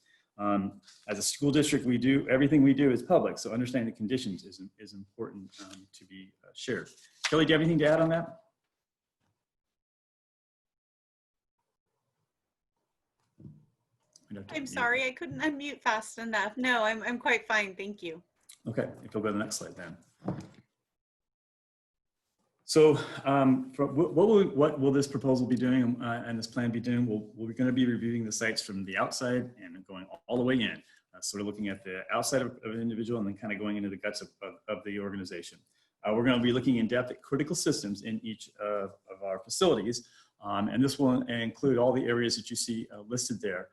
As a school district, everything we do is public, so understanding the conditions is important to be shared. Kelly, do you have anything to add on that? I'm sorry, I couldn't unmute fast enough. No, I'm quite fine, thank you. Okay, if you'll go to the next slide then. So what will this proposal be doing and this plan be doing? We're going to be reviewing the sites from the outside and going all the way in. Sort of looking at the outside of an individual and then kind of going into the guts of the organization. We're going to be looking in depth at critical systems in each of our facilities. And this will include all the areas that you see listed there,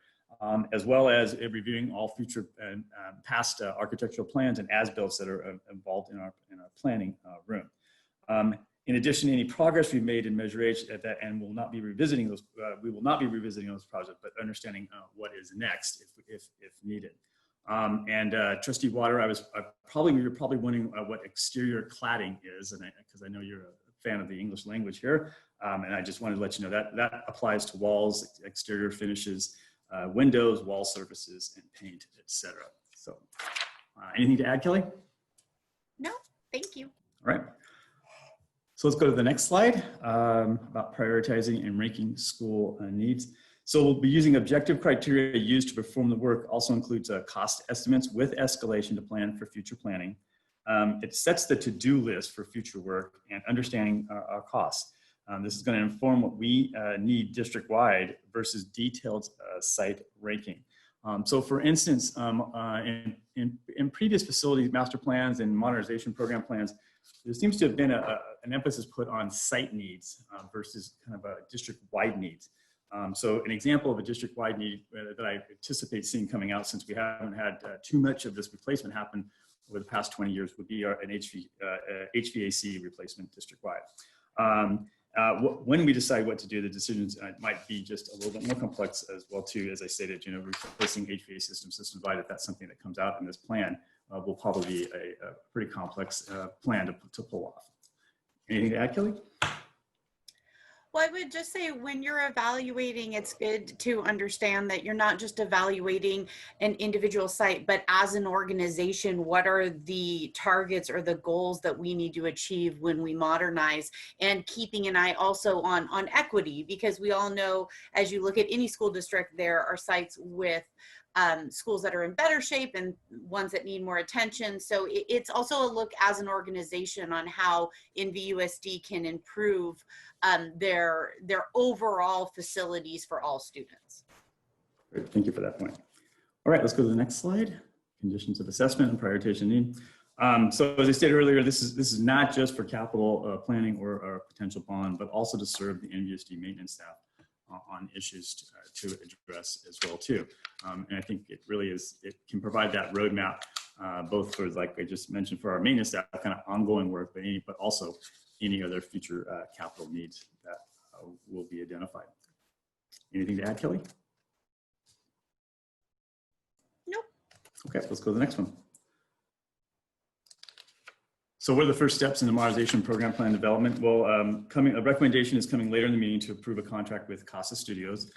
as well as reviewing all future and past architectural plans and as-builts that are involved in our planning room. In addition, any progress we've made in Measure H at that end will not be revisiting those. We will not be revisiting those projects, but understanding what is next if needed. Trustee Water, you're probably wondering what exterior cladding is, and because I know you're a fan of the English language here, and I just wanted to let you know that applies to walls, exterior finishes, windows, wall surfaces, and paint, etc. So, anything to add, Kelly? No, thank you. All right. So let's go to the next slide about prioritizing and ranking school needs. So we'll be using objective criteria used to perform the work. Also includes cost estimates with escalation to plan for future planning. It sets the to-do list for future work and understanding our costs. This is going to inform what we need district-wide versus detailed site ranking. So for instance, in previous facility master plans and modernization program plans, there seems to have been an emphasis put on site needs versus kind of a district-wide needs. So an example of a district-wide need that I anticipate seeing coming out, since we haven't had too much of this replacement happen over the past 20 years, would be an HVAC replacement district-wide. When we decide what to do, the decisions might be just a little bit more complex as well too. As I stated, you know, replacing HVAC system-wide, if that's something that comes out in this plan, will probably be a pretty complex plan to pull off. Anything to add, Kelly? Well, I would just say when you're evaluating, it's good to understand that you're not just evaluating an individual site, but as an organization, what are the targets or the goals that we need to achieve when we modernize, and keeping an eye also on equity, because we all know as you look at any school district, there are sites with schools that are in better shape and ones that need more attention. So it's also a look as an organization on how NVUSD can improve their overall facilities for all students. Great, thank you for that point. All right, let's go to the next slide. Conditions of assessment and prioritization need. So as I stated earlier, this is not just for capital planning or potential bond, but also to serve the NVUSD maintenance staff on issues to address as well too. And I think it really is, it can provide that roadmap both for, like I just mentioned, for our maintenance staff, kind of ongoing work, but also any other future capital needs that will be identified. Anything to add, Kelly? Nope. Okay, let's go to the next one. So what are the first steps in the modernization program plan development? Well, a recommendation is coming later in the meeting to approve a contract with Casa Studios.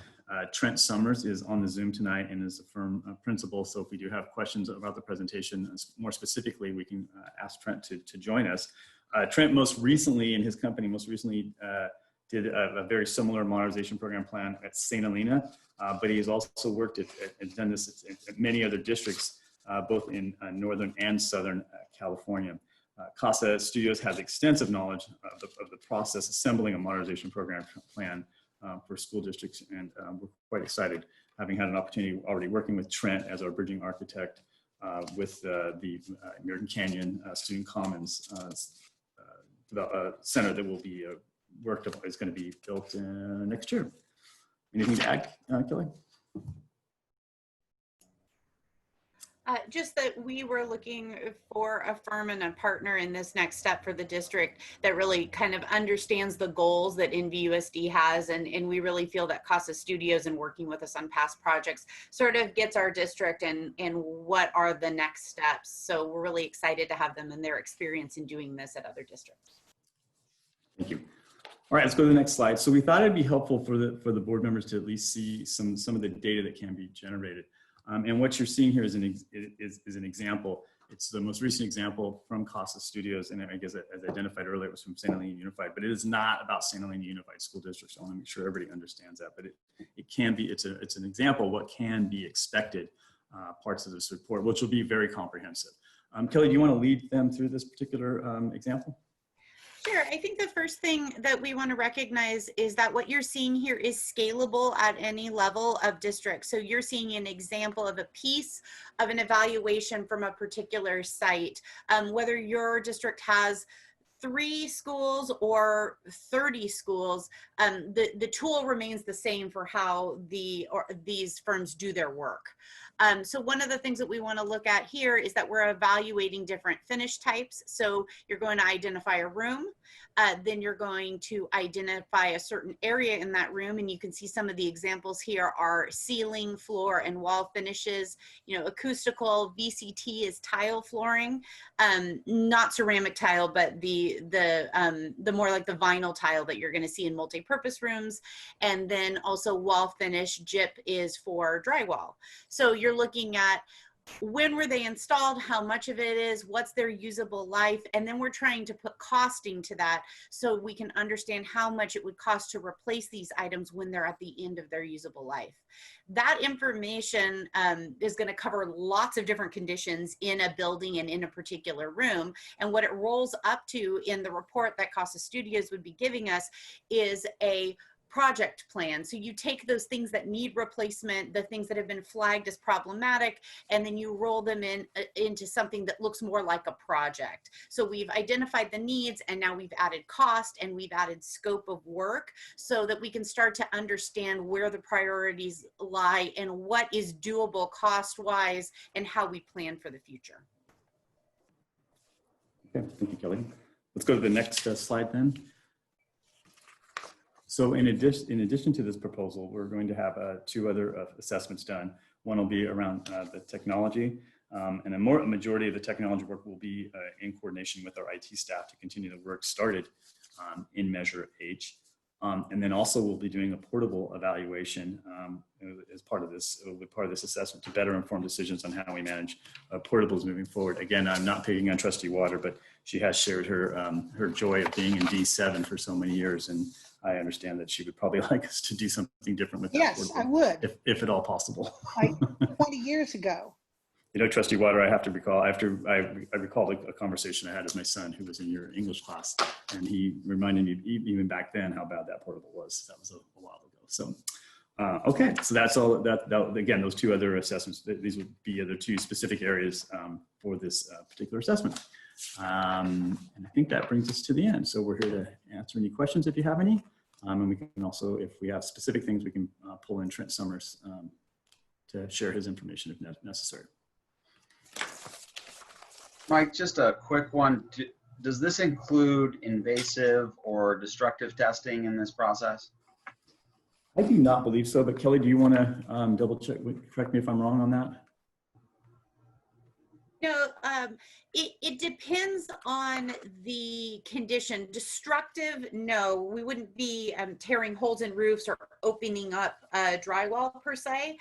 Trent Summers is on the Zoom tonight and is the firm principal. So if we do have questions about the presentation, more specifically, we can ask Trent to join us. Trent most recently, in his company, did a very similar modernization program plan at St. Helena, but he has also worked and done this at many other districts, both in Northern and Southern California. Casa Studios has extensive knowledge of the process assembling a modernization program plan for school districts, and we're quite excited having had an opportunity already working with Trent as our bridging architect with the American Canyon Student Commons center that will be is going to be built next year. Anything to add, Kelly? Just that we were looking for a firm and a partner in this next step for the district that really kind of understands the goals that NVUSD has, and we really feel that Casa Studios, and working with us on past projects, sort of gets our district and what are the next steps. So we're really excited to have them and their experience in doing this at other districts. Thank you. All right, let's go to the next slide. So we thought it'd be helpful for the board members to at least see some of the data that can be generated. And what you're seeing here is an example. It's the most recent example from Casa Studios, and I guess as identified earlier, it was from St. Helena Unified, but it is not about St. Helena Unified School District. So I want to make sure everybody understands that, but it can be, it's an example of what can be expected parts of this report, which will be very comprehensive. Kelly, do you want to lead them through this particular example? Sure. I think the first thing that we want to recognize is that what you're seeing here is scalable at any level of district. So you're seeing an example of a piece of an evaluation from a particular site. Whether your district has 3 schools or 30 schools, the tool remains the same for how these firms do their work. So one of the things that we want to look at here is that we're evaluating different finish types. So you're going to identify a room, then you're going to identify a certain area in that room, and you can see some of the examples here are ceiling, floor, and wall finishes. You know, acoustical, VCT is tile flooring, not ceramic tile, but the more like the vinyl tile that you're going to see in multi-purpose rooms, and then also wall finish. GIP is for drywall. So you're looking at when were they installed, how much of it is, what's their usable life, and then we're trying to put costing to that so we can understand how much it would cost to replace these items when they're at the end of their usable life. That information is going to cover lots of different conditions in a building and in a particular room, and what it rolls up to in the report that Casa Studios would be giving us is a project plan. So you take those things that need replacement, the things that have been flagged as problematic, and then you roll them into something that looks more like a project. So we've identified the needs, and now we've added cost and we've added scope of work so that we can start to understand where the priorities lie and what is doable cost-wise and how we plan for the future. Okay, thank you, Kelly. Let's go to the next slide then. So in addition to this proposal, we're going to have two other assessments done. One will be around the technology, and a majority of the technology work will be in coordination with our IT staff to continue the work started in Measure H. And then also we'll be doing a portable evaluation as part of this assessment to better inform decisions on how we manage portables moving forward. Again, I'm not picking on Trustee Water, but she has shared her joy of being in D7 for so many years, and I understand that she would probably like us to do something different with that. Yes, I would. If at all possible. Like 20 years ago. You know, Trustee Water, I have to recall, I recall a conversation I had with my son who was in your English class, and he reminded me even back then how bad that portable was. That was a while ago. So, okay, so that's all, again, those two other assessments, these would be other two specific areas for this particular assessment. And I think that brings us to the end. So we're here to answer any questions if you have any. And we can also, if we have specific things, we can pull in Trent Summers to share his information if necessary. Mike, just a quick one. Does this include invasive or destructive testing in this process? I do not believe so, but Kelly, do you want to double check, correct me if I'm wrong on that? No, it depends on the condition. Destructive, no, we wouldn't be tearing holes in roofs or opening up drywall per se.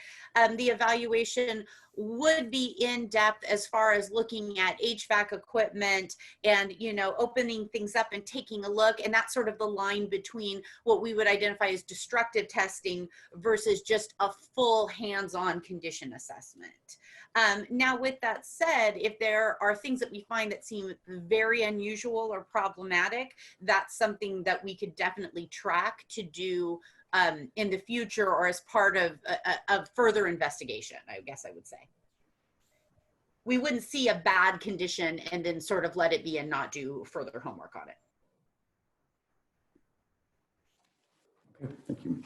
The evaluation would be in depth as far as looking at HVAC equipment and, you know, opening things up and taking a look. And that's sort of the line between what we would identify as destructive testing versus just a full hands-on condition assessment. Now, with that said, if there are things that we find that seem very unusual or problematic, that's something that we could definitely track to do in the future or as part of further investigation, I guess I would say. We wouldn't see a bad condition and then sort of let it be and not do further homework on it. Okay, thank you.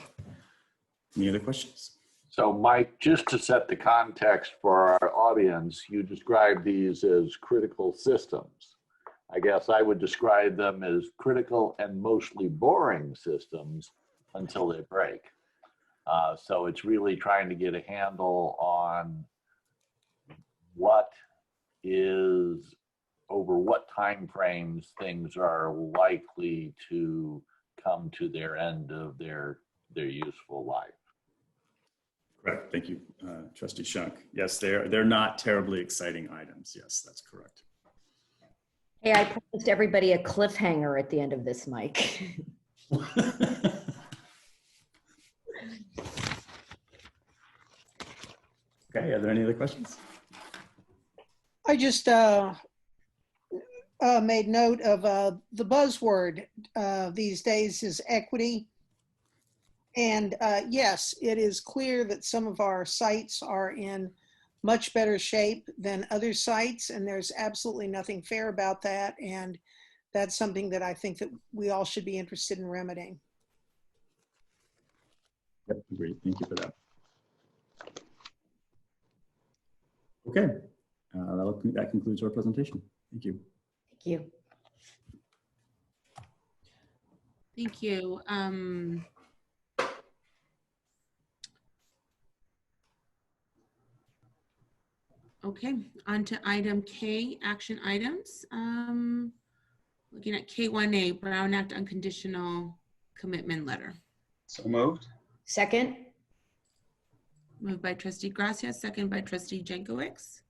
Any other questions? So Mike, just to set the context for our audience, you described these as critical systems. I guess I would describe them as critical and mostly boring systems until they break. So it's really trying to get a handle on what is, over what time frames things are likely to come to their end of their useful life. Correct. Thank you, Trustee Shunk. Yes, they're not terribly exciting items. Yes, that's correct. Hey, I promised everybody a cliffhanger at the end of this, Mike. Okay, are there any other questions? I just made note of the buzzword these days is equity. And yes, it is clear that some of our sites are in much better shape than other sites, and there's absolutely nothing fair about that. And that's something that I think that we all should be interested in remedying. Yep, agreed. Thank you for that. Okay, that concludes our presentation. Thank you. Thank you. Thank you. Okay, on to item K, action items. Looking at K1A, Brown Act unconditional commitment letter. So moved. Second. Moved by Trustee Gracia, second by Trustee Jankowicz.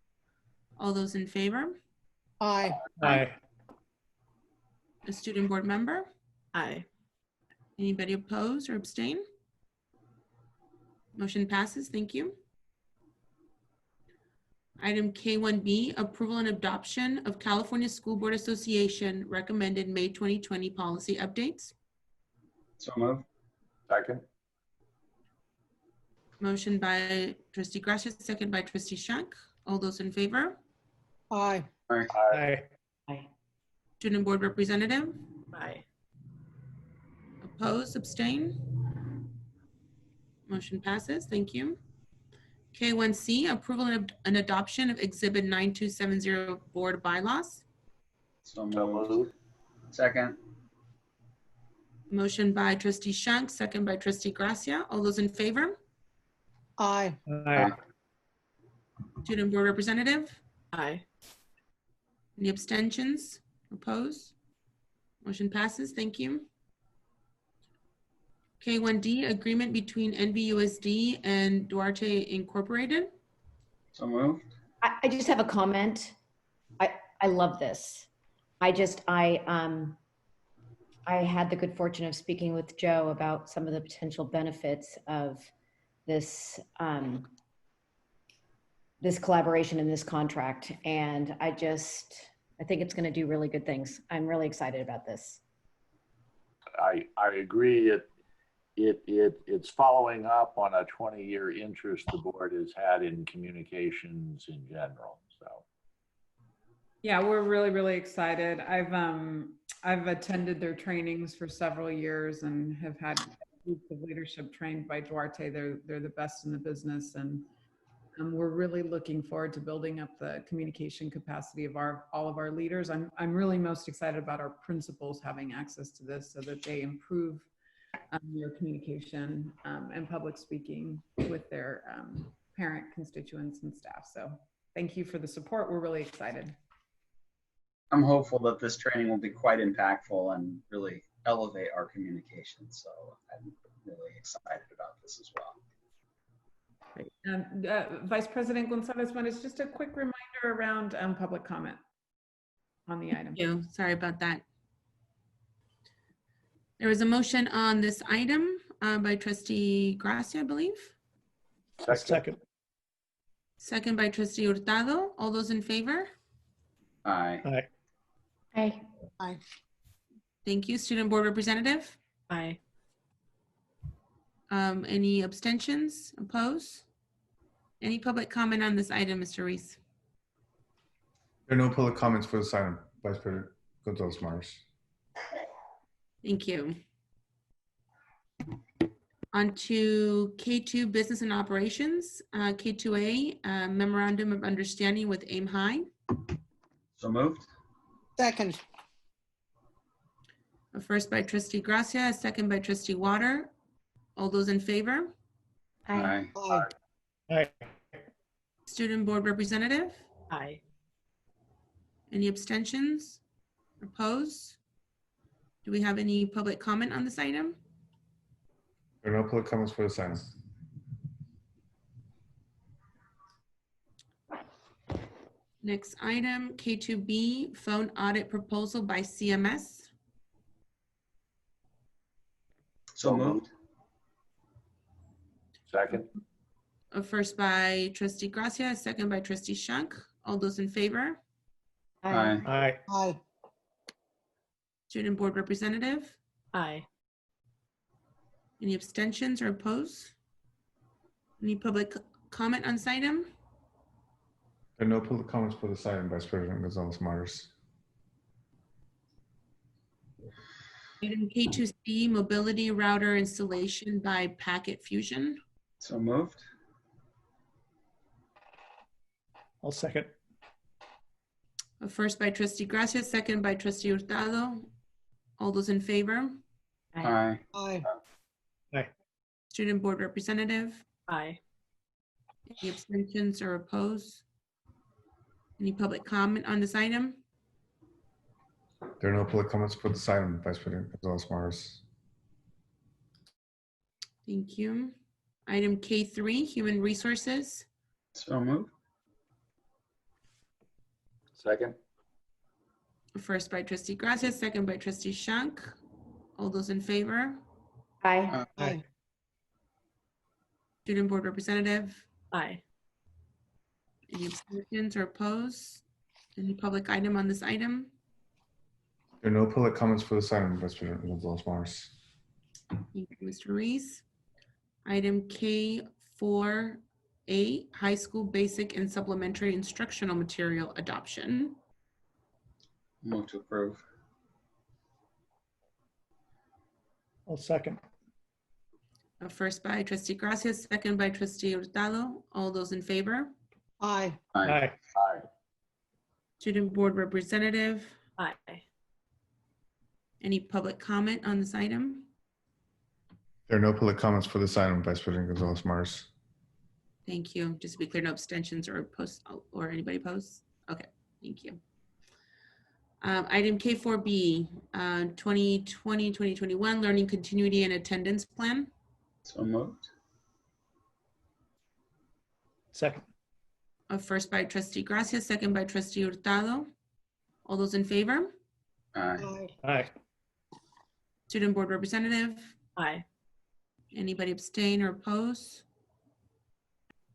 All those in favor? Aye. Aye. A student board member? Aye. Anybody oppose or abstain? Motion passes. Thank you. Item K1B, approval and adoption of California School Board Association recommended May 2020 policy updates. So moved. Second. Motion by trustee Gracia, second by trustee Shank. All those in favor? Aye. Aye. Aye. Student board representative? Aye. Oppose, abstain? Motion passes. Thank you. K1C, approval and adoption of Exhibit 9270 board bylaws. So moved. Second. Motion by trustee Shank, second by trustee Gracia. All those in favor? Aye. Aye. Student board representative? Aye. Any abstentions? Oppose? Motion passes. Thank you. K1D, agreement between NVUSD and Duarte Incorporated. So moved. I just have a comment. I love this. I had the good fortune of speaking with Joe about some of the potential benefits of this this collaboration and this contract, and I think it's going to do really good things. I'm really excited about this. I agree. It's following up on a 20-year interest the board has had in communications in general. So Yeah, we're really, really excited. I've attended their trainings for several years and have had groups of leadership trained by Duarte. They're the best in the business, and we're really looking forward to building up the communication capacity of all of our leaders. I'm really most excited about our principals having access to this so that they improve their communication and public speaking with their parent, constituents, and staff. So thank you for the support. We're really excited. I'm hopeful that this training will be quite impactful and really elevate our communication. So I'm really excited about this as well. Vice President Gonzalez Mares, just a quick reminder around public comment on the item. Thank you. Sorry about that. There was a motion on this item by trustee Gracia, I believe. Second. Second by trustee Hurtado. All those in favor? Aye. Aye. Aye. Aye. Thank you. Student board representative? Aye. Any abstentions? Oppose? Any public comment on this item, Mr. Reese? There are no public comments for this item, Vice President Gonzalez Mares. Thank you. On to K2, business and operations. K2A, memorandum of understanding with Aim High. So moved. Second. First by trustee Gracia, second by trustee Water. All those in favor? Aye. Aye. Aye. Student board representative? Aye. Any abstentions? Oppose? Do we have any public comment on this item? There are no public comments for this item. Next item, K2B, phone audit proposal by CMS. So moved. second. First by trustee Gracia, second by trustee Shank. All those in favor? Aye. Aye. Aye. Student board representative? Aye. Any abstentions or oppose? Any public comment on this item? There are no public comments for this item, Vice President Gonzalez Mares. Item K2C, mobility router installation by Packet Fusion. So moved. I'll second. First by trustee Gracia, second by trustee Hurtado. All those in favor? Aye. Aye. Aye. Student board representative? Aye. Any abstentions or oppose? Any public comment on this item? There are no public comments for this item, Vice President Gonzalez Mares. Thank you. Item K3, human resources. So moved. Second. First by trustee Gracia, second by trustee Shank. All those in favor? Aye. Aye. Student board representative? Aye. Any abstentions or opposed? Any public item on this item? There are no public comments for this item, Vice President Gonzalez-Morris. Thank you, Mr. Reese. Item K4A, high school basic and supplementary instructional material adoption. Move to approve. I'll second. First by trustee Gracia, second by trustee Hurtado. All those in favor? Aye. Aye. Aye. Student board representative, Aye. any public comment on this item? There are no public comments for this item, Vice President Gonzalez-Morris. Thank you. Just to be clear, no abstentions or posts or anybody posts? Okay, thank you. Item K4B, 2020-2021 Learning Continuity and Attendance Plan. So moved. Second. First by trustee Gracia, second by trustee Hurtado. All those in favor? Aye. Aye. Student board representative, Aye. anybody abstain or oppose?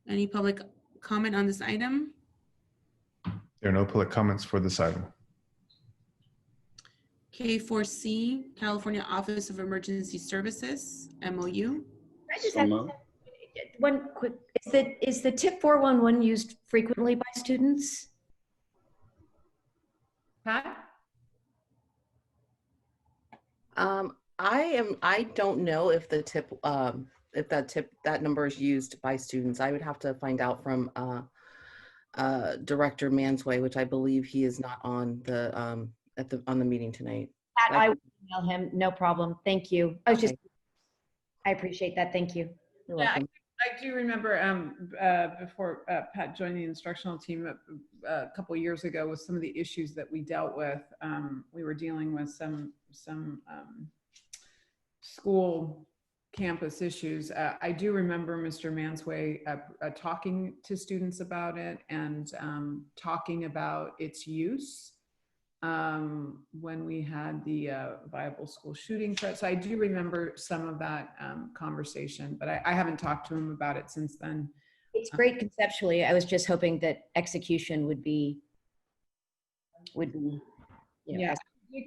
Any public comment on this item? There are no public comments for this item. K4C, California Office of Emergency Services, MOU. I just So have moved. one quick, is the tip 411 used frequently by students? Pat? I don't know if the tip, that number is used by students. I would have to find out from Director Mansway, which I believe he is not on the on the meeting tonight. Pat, I will email him, no problem. Thank you. I appreciate that. Thank you. You're Yeah, welcome. I do remember before Pat joined the instructional team a couple of years ago with some of the issues that we dealt with. We were dealing with some school campus issues. I do remember Mr. Mansway talking to students about it and talking about its use when we had the viable school shooting threat. So I do remember some of that conversation, but I haven't talked to him about it since then. It's great conceptually. I was just hoping that execution would be Yeah,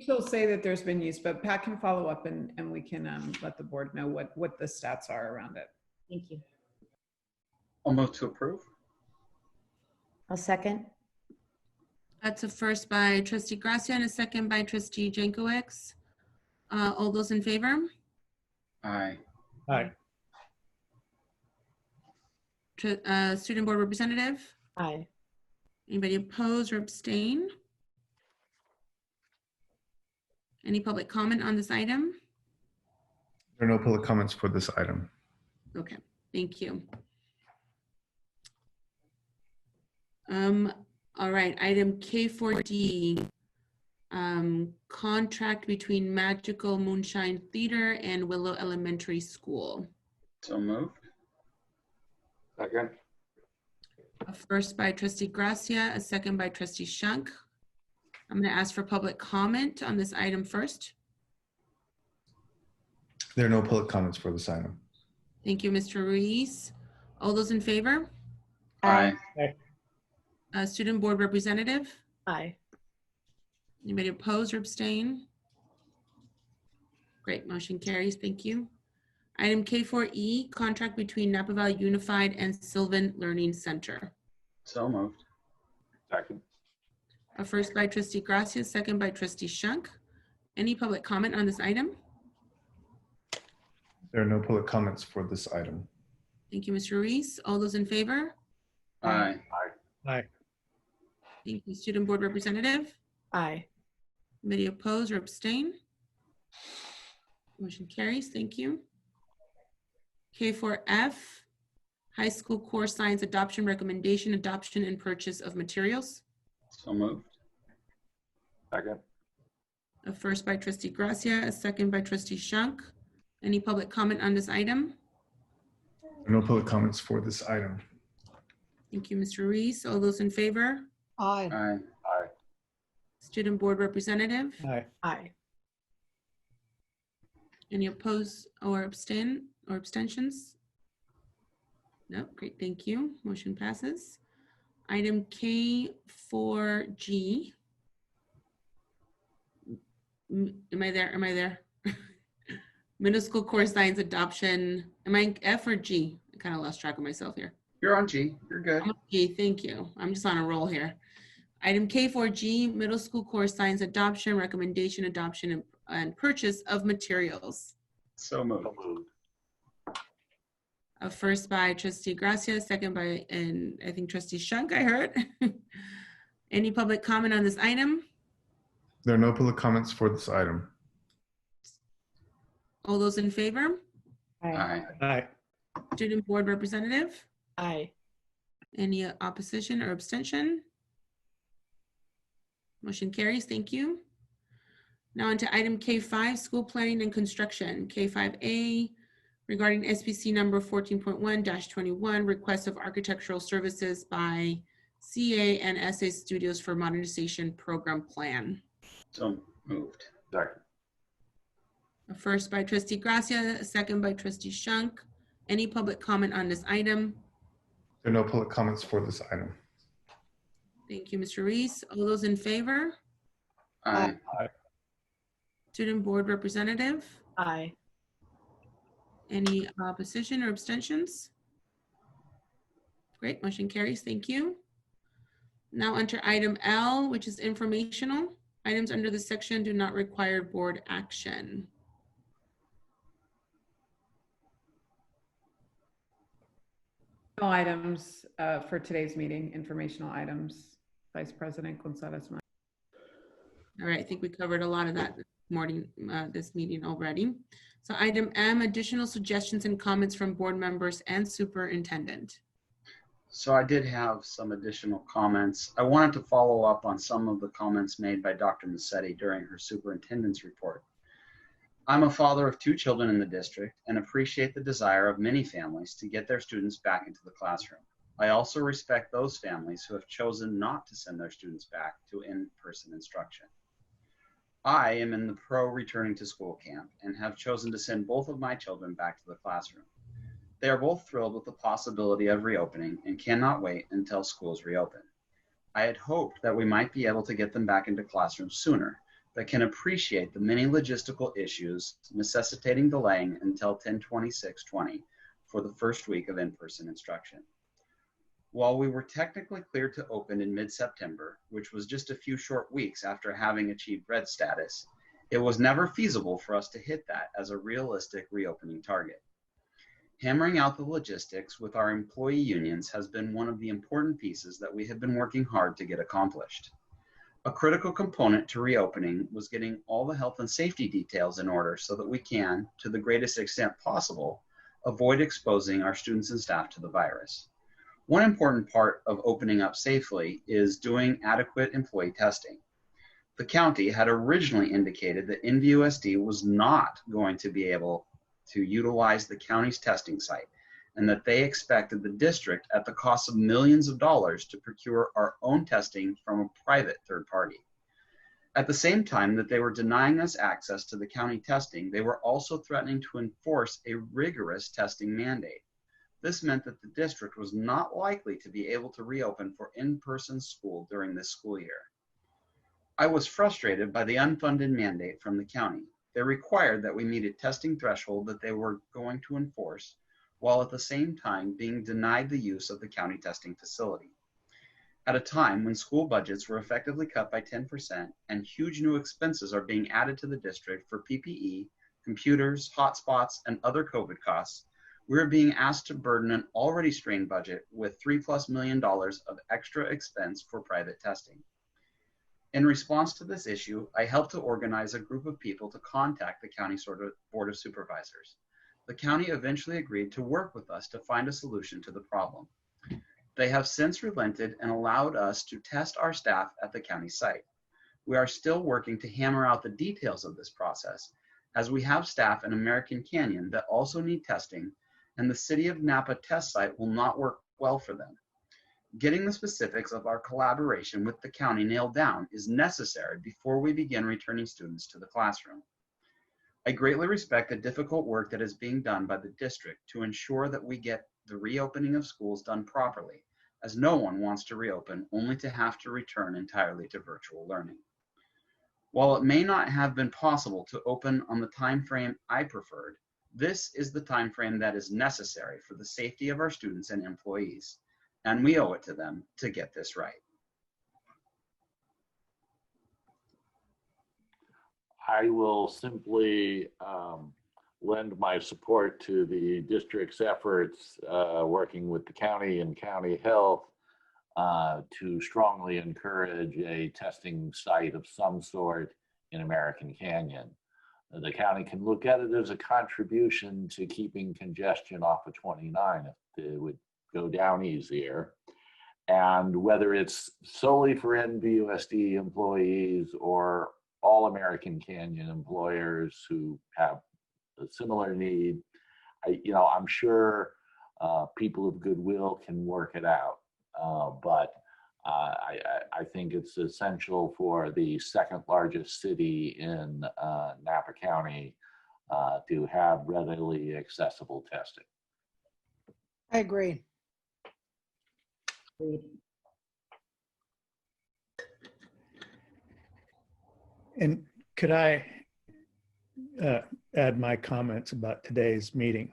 he'll say that there's been use, but Pat can follow up and we can let the board know what the stats are around it. Thank you. I'll move to approve. I'll second. That's a first by trustee Gracia and a second by trustee Jankowicz. All those in favor? Aye. Aye. Student board representative? Aye. Anybody oppose or abstain? Any public comment on this item? There are no public comments for this item. Okay, thank you. All right, item K4D, contract between Magical Moonshine Theater and Willow Elementary School. So moved. Second. A first by trustee Gracia, a second by trustee Shunk. I'm going to ask for public comment on this item first. There are no public comments for this item. Thank you, Mr. Ruiz. All those in favor? Aye. Student board representative? Aye. Anybody oppose or abstain? Great, motion carries, thank you. Item K4E, contract between Napa Valley Unified and Sylvan Learning Center. So moved. Second. A first by trustee Gracia, second by trustee Shunk. Any public comment on this item? There are no public comments for this item. Thank you, Mr. Reese. All those in favor? Aye. Aye. Thank you, student board representative. Aye. Anybody oppose or abstain? Motion carries, thank you. K4F, high school core science adoption recommendation, adoption and purchase of materials. So moved. Second. A first by trustee Gracia, a second by trustee Shunk. Any public comment on this item? There are no public comments for this item. Thank you, Mr. Reese. All those in favor? Aye. Aye. Aye. Student Board Representative? Aye. Aye. Any opposed or abstentions? No, great, thank you. Motion passes. Item K4G. Am I there? Am I there? Middle school core science adoption. Am I F or G? I kind of lost track of myself here. You're on G. You're good. I'm on G, thank you. I'm just on a roll here. Item K4G, middle school core science adoption, recommendation, adoption, and purchase of materials. So moved. A first by Trustee Gracia, second by, and I think Trustee Shunk, I heard. Any public comment on this item? There are no public comments for this item. All those in favor? Aye. Aye. Student Board Representative? Aye. Any opposition or abstention? Motion carries, thank you. Now on to item K5, school planning and construction. K5A, regarding SPC number 14.1-21, request of architectural services by CA and SA Studios for modernization program plan. So moved. Second. A first by Trustee Gracia, a second by Trustee Shunk. Any public comment on this item? There are no public comments for this item. Thank you, Mr. Reese. All those in favor? Aye. Aye. Student Board Representative? Aye. Any opposition or abstentions? Great, motion carries, thank you. Now enter item L, which is informational. Items under this section do not require board action. No items for today's meeting, informational items. Vice President Gonzalez. All right, I think we covered a lot of that this morning, this meeting already. So item M, additional suggestions and comments from board members and superintendent. So I did have some additional comments. I wanted to follow up on some of the comments made by Dr. Massetti during her superintendent's report. I'm a father of 2 children in the district and appreciate the desire of many families to get their students back into the classroom. I also respect those families who have chosen not to send their students back to in-person instruction. I am in the pro returning to school camp and have chosen to send both of my children back to the classroom. They are both thrilled with the possibility of reopening and cannot wait until schools reopen. I had hoped that we might be able to get them back into classrooms sooner, but can appreciate the many logistical issues necessitating delaying until 10/26/20 for the first week of in-person instruction. While we were technically cleared to open in mid-September, which was just a few short weeks after having achieved red status, it was never feasible for us to hit that as a realistic reopening target. Hammering out the logistics with our employee unions has been one of the important pieces that we have been working hard to get accomplished. A critical component to reopening was getting all the health and safety details in order so that we can, to the greatest extent possible, avoid exposing our students and staff to the virus. One important part of opening up safely is doing adequate employee testing. The county had originally indicated that NVUSD was not going to be able to utilize the county's testing site, and that they expected the district, at the cost of millions of dollars, to procure our own testing from a private third party. At the same time that they were denying us access to the county testing, they were also threatening to enforce a rigorous testing mandate. This meant that the district was not likely to be able to reopen for in-person school during this school year. I was frustrated by the unfunded mandate from the county. They required that we meet a testing threshold that they were going to enforce, while at the same time being denied the use of the county testing facility. At a time when school budgets were effectively cut by 10% and huge new expenses are being added to the district for PPE, computers, hotspots, and other COVID costs, we are being asked to burden an already strained budget with $3+ million of extra expense for private testing. In response to this issue, I helped to organize a group of people to contact the county Board of Supervisors. The county eventually agreed to work with us to find a solution to the problem. They have since relented and allowed us to test our staff at the county site. We are still working to hammer out the details of this process, as we have staff in American Canyon that also need testing, and the City of Napa test site will not work well for them. Getting the specifics of our collaboration with the county nailed down is necessary before we begin returning students to the classroom. I greatly respect the difficult work that is being done by the district to ensure that we get the reopening of schools done properly, as no one wants to reopen only to have to return entirely to virtual learning. While it may not have been possible to open on the time frame I preferred, this is the time frame that is necessary for the safety of our students and employees, and we owe it to them to get this right. I will simply lend my support to the district's efforts working with the county and county health to strongly encourage a testing site of some sort in American Canyon. The county can look at it as a contribution to keeping congestion off of 29 if it would go down easier. And whether it's solely for NVUSD employees or all American Canyon employers who have a similar need, I'm sure people of goodwill can work it out. But I think it's essential for the second largest city in Napa County to have readily accessible testing. I agree. And could I add my comments about today's meeting?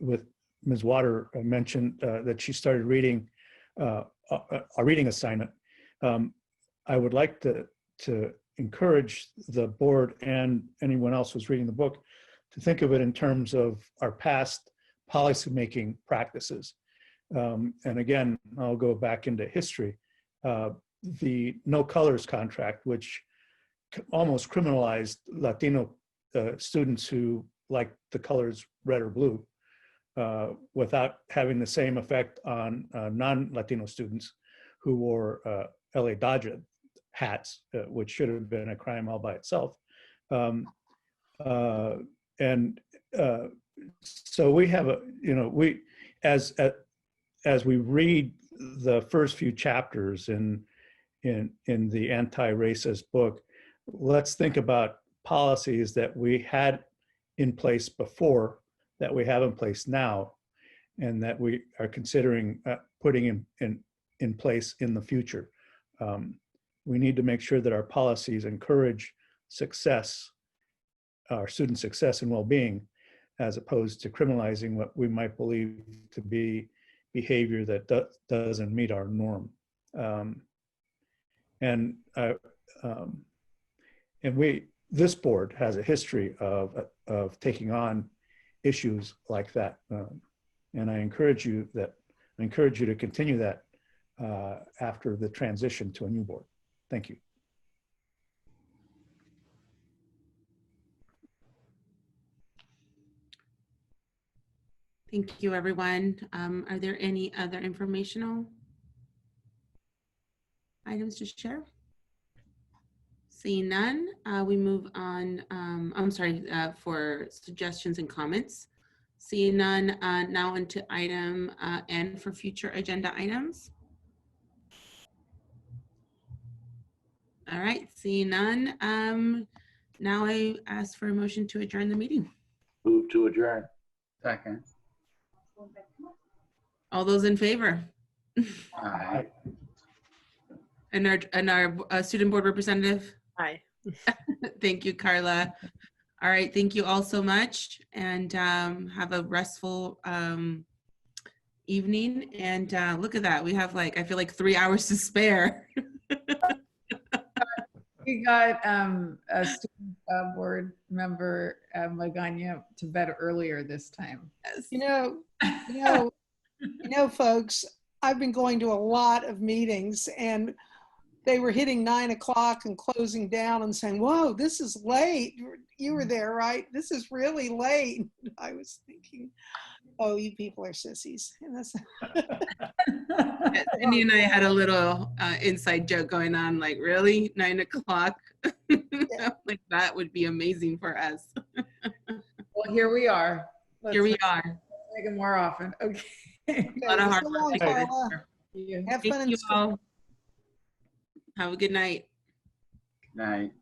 With Ms. Water mentioned that she started reading a reading assignment. I would like to encourage the board and anyone else who's reading the book to think of it in terms of our past policymaking practices. And again, I'll go back into history. The no colors contract, which almost criminalized Latino students who liked the colors red or blue, without having the same effect on non-Latino students who wore LA Dodger hats, which should have been a crime all by itself. So we have as we read the first few chapters in the anti-racist book, let's think about policies that we had in place before, that we have in place now, and that we are considering putting in place in the future. We need to make sure that our policies encourage success, our student success and well-being, as opposed to criminalizing what we might believe to be behavior that doesn't meet our norm. This board has a history of taking on issues like that, and I encourage you to continue that after the transition to a new board. Thank you. Thank you, everyone. Are there any other informational items to share? Seeing none, we move on. I'm sorry, for suggestions and comments. Seeing none, now into item N for future agenda items. All right, seeing none, now I ask for a motion to adjourn the meeting. Move to adjourn. Second. All those in favor? Aye. And our student board representative? Aye. Thank you, Carla. All right, thank you all so much, and have a restful evening. And look at that, we have I feel like 3 hours to spare. We got a student board member, Magana, to bed earlier this time. Yes. Folks, I've been going to a lot of meetings, and they were hitting 9 o'clock and closing down and saying, "Whoa, this is late." You were there, right? This is really late. I was thinking, oh, you people are sissies. And that's Cindy and I had a little inside joke going on, like, really? 9 o'clock? Like, that would be amazing for us. Well, here we are. Here we are. Make it more often. Okay. A lot of hard So work long, to get this Carla. far. Have Thank fun in you school. all. Have a good night. Night.